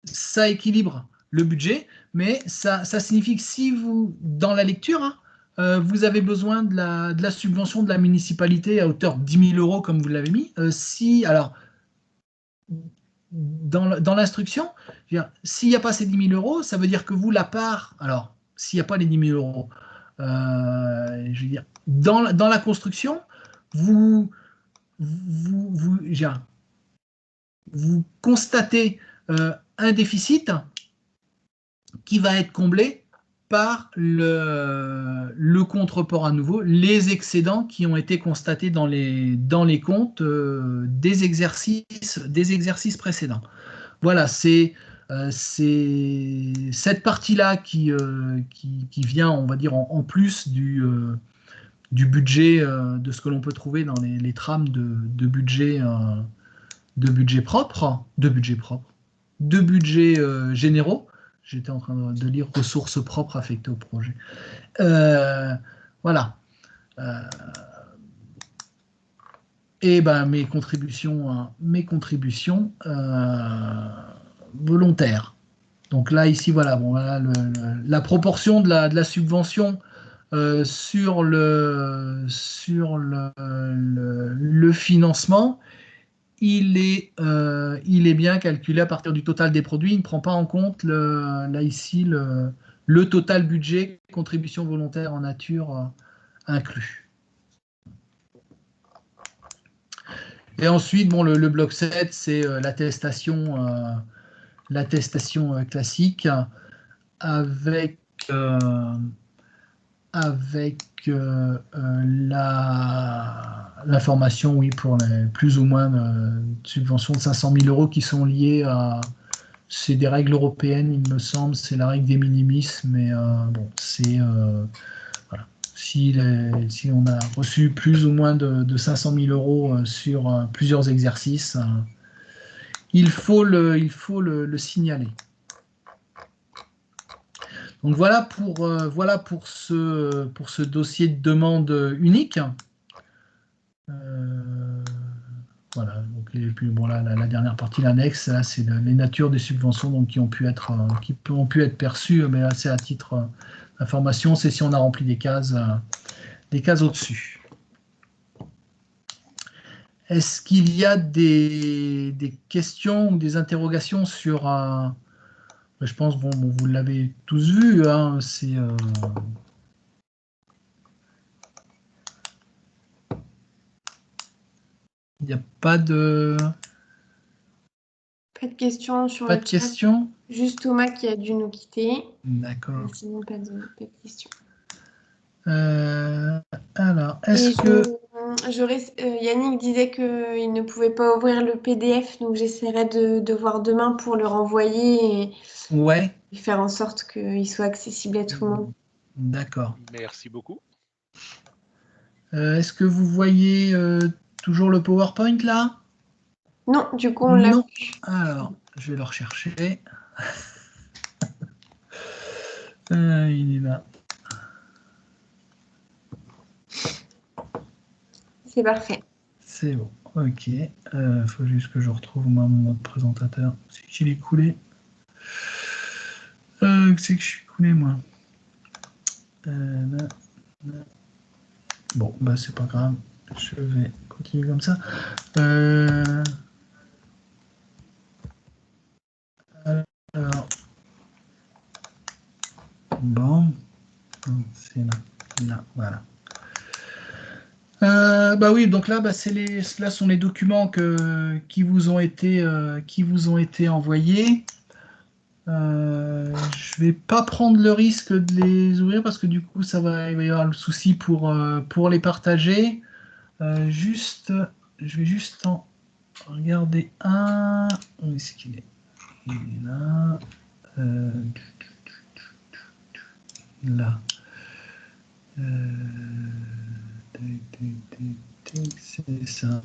ça équilibre le budget, mais ça signifie que si vous, dans la lecture, vous avez besoin de la subvention de la municipalité à hauteur de 10 000 euros, comme vous l'avez mis, dans l'instruction, s'il n'y a pas ces 10 000 euros, ça veut dire que vous, la part, alors, s'il n'y a pas les 10 000 euros, je veux dire, dans la construction, vous constatez un déficit qui va être comblé par le compte report à nouveau, les excédents qui ont été constatés dans les comptes des exercices précédents. Voilà, c'est cette partie-là qui vient, on va dire, en plus du budget, de ce que l'on peut trouver dans les trames de budget propre, de budget généraux. J'étais en train de lire ressources propres affectées au projet. Voilà. Et mes contributions volontaires. Donc là, ici, voilà, la proportion de la subvention sur le financement, il est bien calculé à partir du total des produits. Il ne prend pas en compte le total budget, contribution volontaire en nature inclus. Et ensuite, le bloc 7, c'est l'attestation classique avec l'information, oui, pour les plus ou moins subventions de 500 000 euros qui sont liées à... C'est des règles européennes, il me semble, c'est la règle des minimis, mais bon, c'est... voilà. Si on a reçu plus ou moins de 500 000 euros sur plusieurs exercices, il faut le signaler. Donc voilà pour ce dossier de demande unique. Voilà, donc la dernière partie, l'annexe, là c'est les natures des subventions donc, qui ont pu être perçues, mais là c'est à titre d'information, c'est si on a rempli des cases au-dessus. Est-ce qu'il y a des questions ou des interrogations sur je pense, vous l'avez tous vu, hein, c'est... Il n'y a pas de... Pas de questions sur pas le de chat. questions. Juste Thomas qui a dû nous quitter. D'accord. Sinon, pas de questions. Alors, est-ce que... Yannick disait qu'il ne pouvait pas ouvrir le PDF, donc j'essaierai de voir demain pour le renvoyer ouais. et faire en sorte qu'il soit accessible à tout le monde. D'accord. Merci beaucoup. Est-ce que vous voyez toujours le PowerPoint là? Non, du coup, on l'a. Non. Alors, je vais le rechercher. Il est là. C'est parfait. C'est bon. Ok. Faut juste que je retrouve mon mode présentateur. C'est qu'il est coulé. C'est que je suis coulé, moi. Là. Bon, bah c'est pas grave. Je vais continuer comme ça. Alors. Bon. C'est là. Là, voilà. Bah oui, donc là, là sont les documents qui vous ont été envoyés. Je vais pas prendre le risque de les ouvrir parce que du coup, il va y avoir le souci pour les partager. Je vais juste en regarder un. Où est-ce qu'il est? Il est là. Là. C'est ça.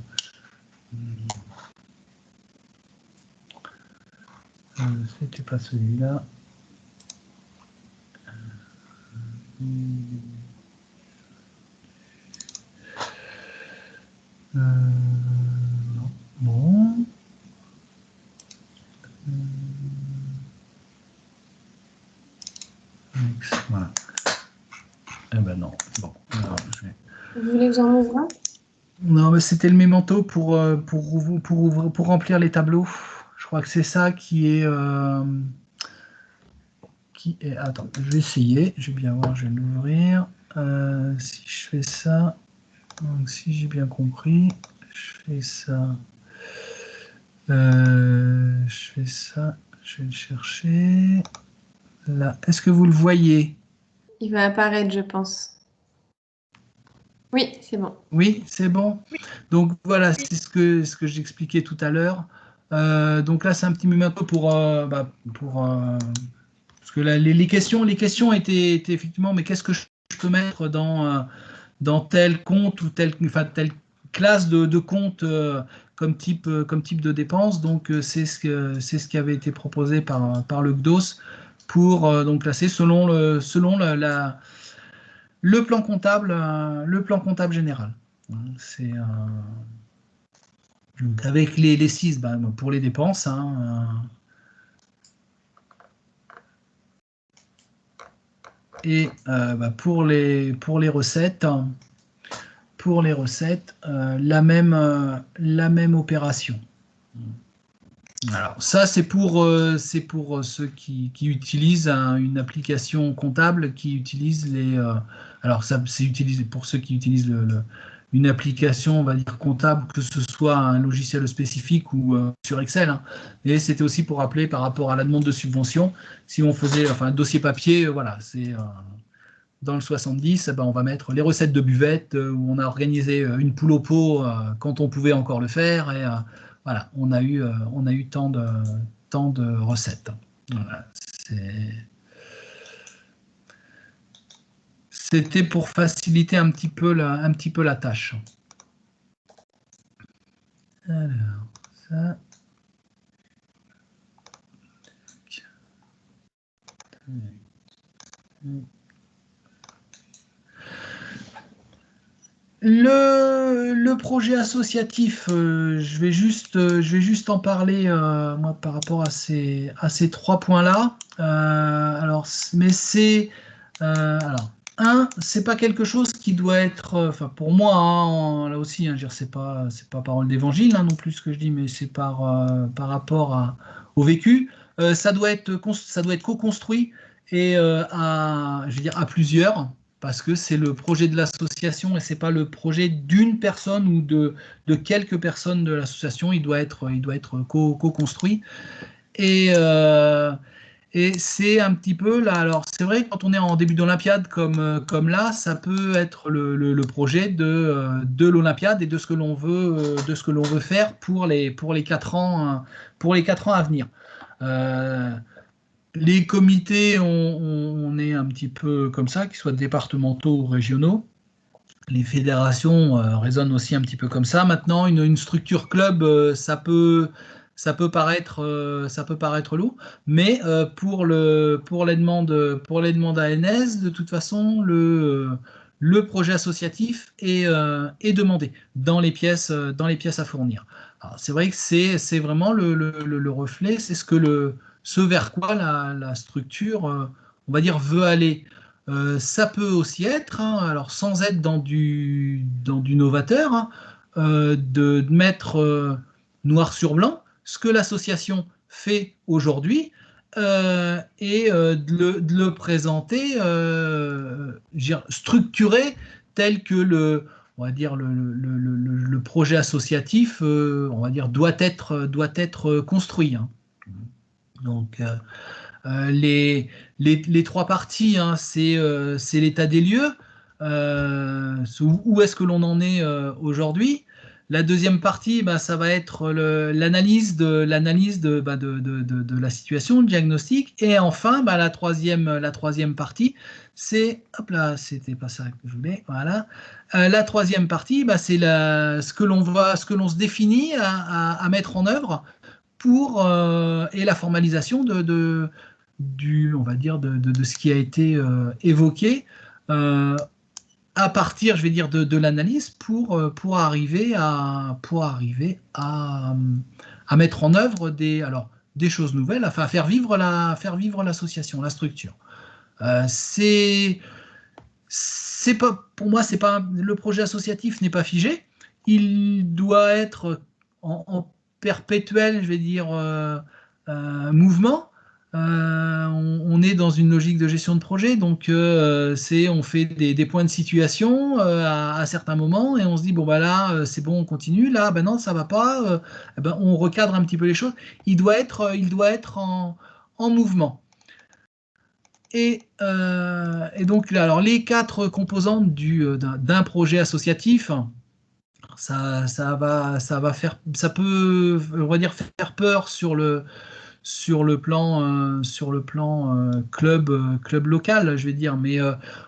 C'était pas celui-là. Non. Bon. Voilà. Eh ben non. Bon. Alors, Vous voulez que j'en ouvre un? Non, mais c'était le mémento pour remplir les tableaux. Je crois que c'est ça qui est. Attends, je vais essayer. Je vais bien voir, je vais l'ouvrir. Si je fais ça, donc si j'ai bien compris, je fais ça. Je fais ça. Je vais le chercher. Là, est-ce que vous le voyez? Il va apparaître, je pense. Oui, c'est bon. Oui, c'est bon. Donc voilà, c'est ce que j'expliquais tout à l'heure. Donc là, c'est un petit mémento parce que là, les questions étaient effectivement, mais qu'est-ce que je peux mettre dans tel compte ou telle classe de compte comme type de dépense. Donc c'est ce qui avait été proposé par le GDOS pour donc classer selon le plan comptable général. C'est donc avec les 6 pour les dépenses. Et pour les recettes, la même opération. Alors ça, c'est pour ceux qui utilisent une application comptable qui utilise alors ça, c'est utilisé pour ceux qui utilisent une application, on va dire comptable, que ce soit un logiciel spécifique ou sur Excel. Et c'était aussi pour rappeler par rapport à la demande de subvention, si on faisait un dossier papier, voilà, c'est dans le 70, on va mettre les recettes de buvette où on a organisé une poule au pot quand on pouvait encore le faire. Et voilà, on a eu tant de recettes. Voilà, c'était pour faciliter un petit peu la tâche. Alors, ça. Le projet associatif, je vais juste en parler moi par rapport à ces 3 points-là. Alors, mais c'est c'est pas quelque chose qui doit être, pour moi, là aussi, je veux dire, c'est pas parole d'évangile non plus ce que je dis, mais c'est par rapport au vécu. Ça doit être co-construit et je veux dire à plusieurs. Parce que c'est le projet de l'association et c'est pas le projet d'une personne ou de quelques personnes de l'association. Il doit être co-construit. Et c'est un petit peu là. Alors c'est vrai que quand on est en début d'Olympiade comme là, ça peut être le projet de l'Olympiade et de ce que l'on veut faire pour les 4 ans à venir. Les comités, on est un petit peu comme ça, qu'ils soient départementaux ou régionaux. les fédérations raisonnent aussi un petit peu comme ça. Maintenant, une structure club, ça peut paraître lourd, mais pour les demandes ANS, de toute façon, le projet associatif est demandé dans les pièces à fournir. C'est vrai que c'est vraiment le reflet, c'est ce vers quoi la structure, on va dire, veut aller. Ça peut aussi être, hein, alors sans être dans du novateur, hein, de mettre noir sur blanc ce que l'association fait aujourd'hui et de le présenter structuré tel que on va dire le projet associatif on va dire doit être construit. Hein. Donc les trois parties, hein, c'est l'état des lieux, où est-ce que l'on en est aujourd'hui. La deuxième partie, bah, ça va être l'analyse de la situation, le diagnostic. Et enfin, bah, la troisième partie, c'est, hop là, c'était pas ça que je voulais, voilà. La troisième partie, bah, c'est ce que l'on se définit à mettre en œuvre et la formalisation on va dire, de ce qui a été évoqué à partir, je vais dire, de l'analyse pour arriver à mettre en œuvre des choses nouvelles, enfin à faire vivre l'association, la structure. C'est pas, pour moi, le projet associatif n'est pas figé. Il doit être en perpétuel, je vais dire, mouvement. On est dans une logique de gestion de projet, donc on fait des points de situation à certains moments et on se dit bon bah là c'est bon, on continue, là ben non ça va pas, ben, on recadre un petit peu les choses. Il doit être en mouvement. Et donc alors les quatre composantes d'un projet associatif, ça peut, on va dire, faire peur sur le plan club local, je vais dire, mais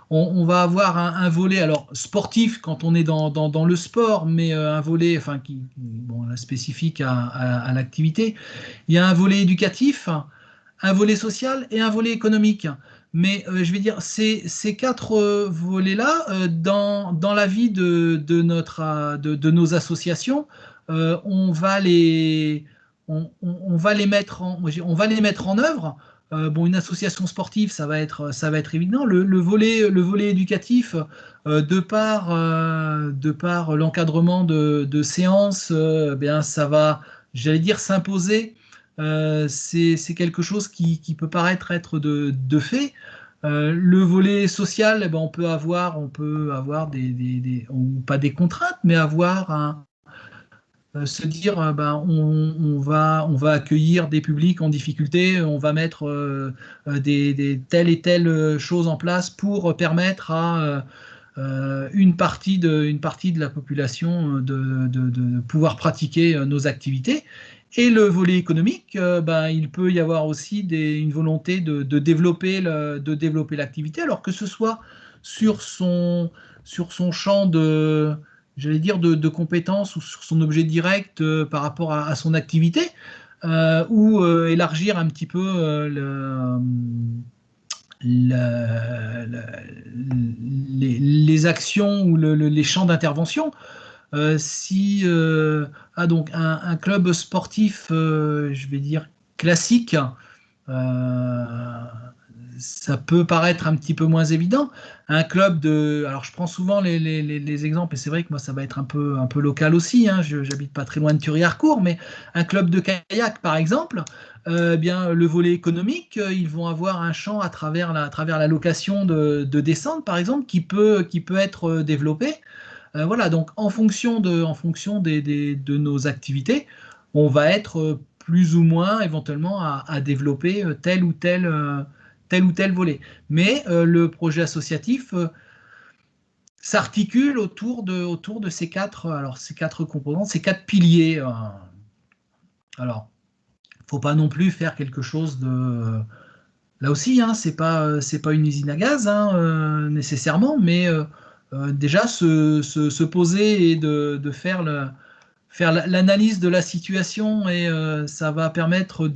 on va avoir un volet alors sportif quand on est dans le sport, mais un volet enfin spécifique à l'activité. Il y a un volet éducatif, un volet social et un volet économique. Mais je vais dire, ces quatre volets-là, dans la vie de nos associations, on va les mettre en œuvre. Une association sportive, ça va être évident. Le volet éducatif, de par l'encadrement de séances, bien, ça va, j'allais dire, s'imposer. C'est quelque chose qui peut paraître être de fait. Le volet social, eh ben, on peut avoir pas des contraintes, mais avoir se dire ben, on va accueillir des publics en difficulté, on va mettre telle et telle chose en place pour permettre à une partie de la population de pouvoir pratiquer nos activités. Et le volet économique, ben, il peut y avoir aussi une volonté de développer l'activité, alors que ce soit sur son champ j'allais dire, de compétences ou sur son objet direct par rapport à son activité, ou élargir un petit peu les actions ou les champs d'intervention. Donc un club sportif, je vais dire classique, ça peut paraître un petit peu moins évident. Un club alors je prends souvent les exemples, et c'est vrai que moi ça va être un peu local aussi, hein, j'habite pas très loin de Thury-Harcourt, mais un club de kayak par exemple, bien le volet économique, ils vont avoir un champ à travers la location de descente par exemple qui peut être développé. Voilà, donc en fonction de nos activités, on va être plus ou moins éventuellement à développer tel ou tel volet. Mais le projet associatif s'articule autour de ces quatre composantes, ces quatre piliers. Alors, il ne faut pas non plus faire quelque chose de... Là aussi, hein, c'est pas une usine à gaz, hein, nécessairement, mais déjà se poser et de faire l'analyse de la situation, et ça va permettre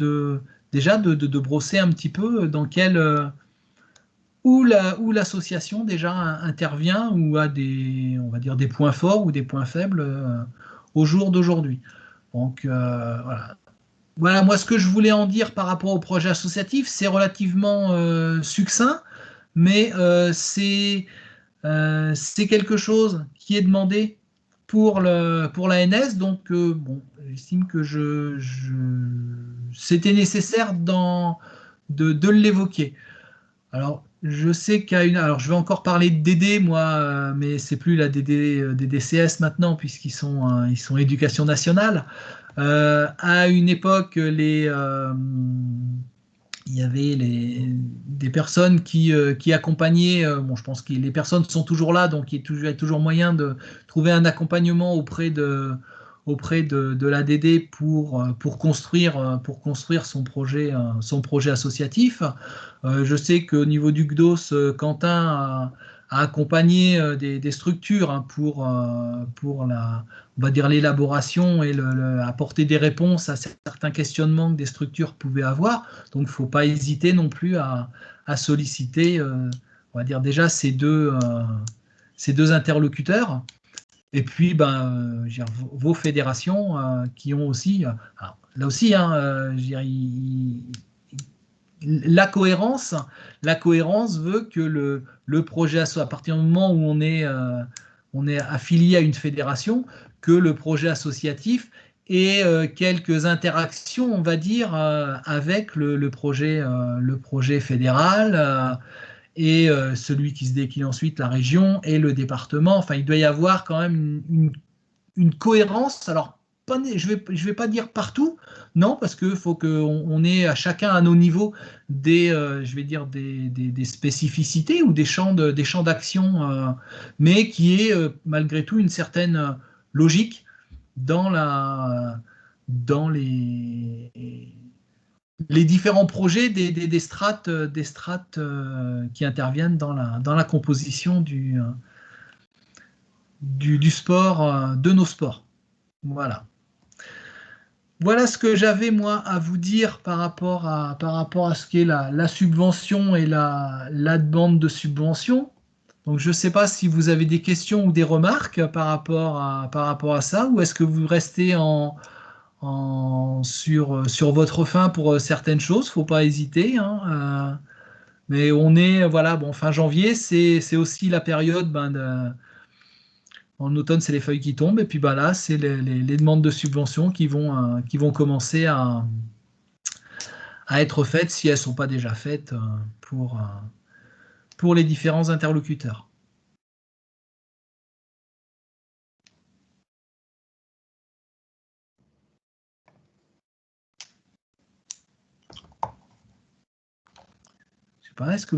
déjà de brosser un petit peu dans quel où l'association déjà intervient, ou a on va dire des points forts ou des points faibles au jour d'aujourd'hui. Donc voilà. Voilà, moi ce que je voulais en dire par rapport au projet associatif, c'est relativement succinct, mais c'est quelque chose qui est demandé pour la NS, donc bon, j'estime que c'était nécessaire de l'évoquer. Alors, je sais alors je vais encore parler de DD, moi, mais c'est plus la DD, DDCS maintenant, ils sont éducation nationale. À une époque, il y avait des personnes qui accompagnaient. Bon, je pense que les personnes sont toujours là, donc il y a toujours moyen de trouver un accompagnement auprès de l'ADD pour construire son projet associatif. Je sais qu'au niveau du GDOS, Quentin a accompagné des structures, hein, pour on va dire l'élaboration et apporter des réponses à certains questionnements que des structures pouvaient avoir. Donc, il ne faut pas hésiter non plus à solliciter, on va dire déjà ces deux interlocuteurs. Et puis, je veux dire, vos fédérations qui ont aussi, alors, là aussi, hein, je veux dire, la cohérence veut que le projet, à partir du moment où on est affilié à une fédération, que le projet associatif ait quelques interactions, on va dire, avec le projet fédéral, et celui qui se décline ensuite, la région et le département. Enfin, il doit y avoir quand même une cohérence. Alors, je vais pas dire partout, non, parce qu'il faut qu'on ait à chacun à nos niveaux je vais dire des spécificités ou des champs d'action, mais qui est malgré tout une certaine logique dans dans les différents projets des strates, qui interviennent dans la composition du sport, de nos sports. Voilà. Voilà ce que j'avais, moi, à vous dire par rapport à ce qu'est la subvention et la demande de subvention. Donc, je ne sais pas si vous avez des questions ou des remarques par rapport à ça, ou est-ce que vous restez sur votre faim pour certaines choses. Faut pas hésiter, hein, mais voilà, bon, fin janvier, c'est aussi la période, en automne, c'est les feuilles qui tombent, et puis là, c'est les demandes de subventions qui vont commencer à être faites, si elles ne sont pas déjà faites, pour les différents interlocuteurs. Je sais pas, est-ce que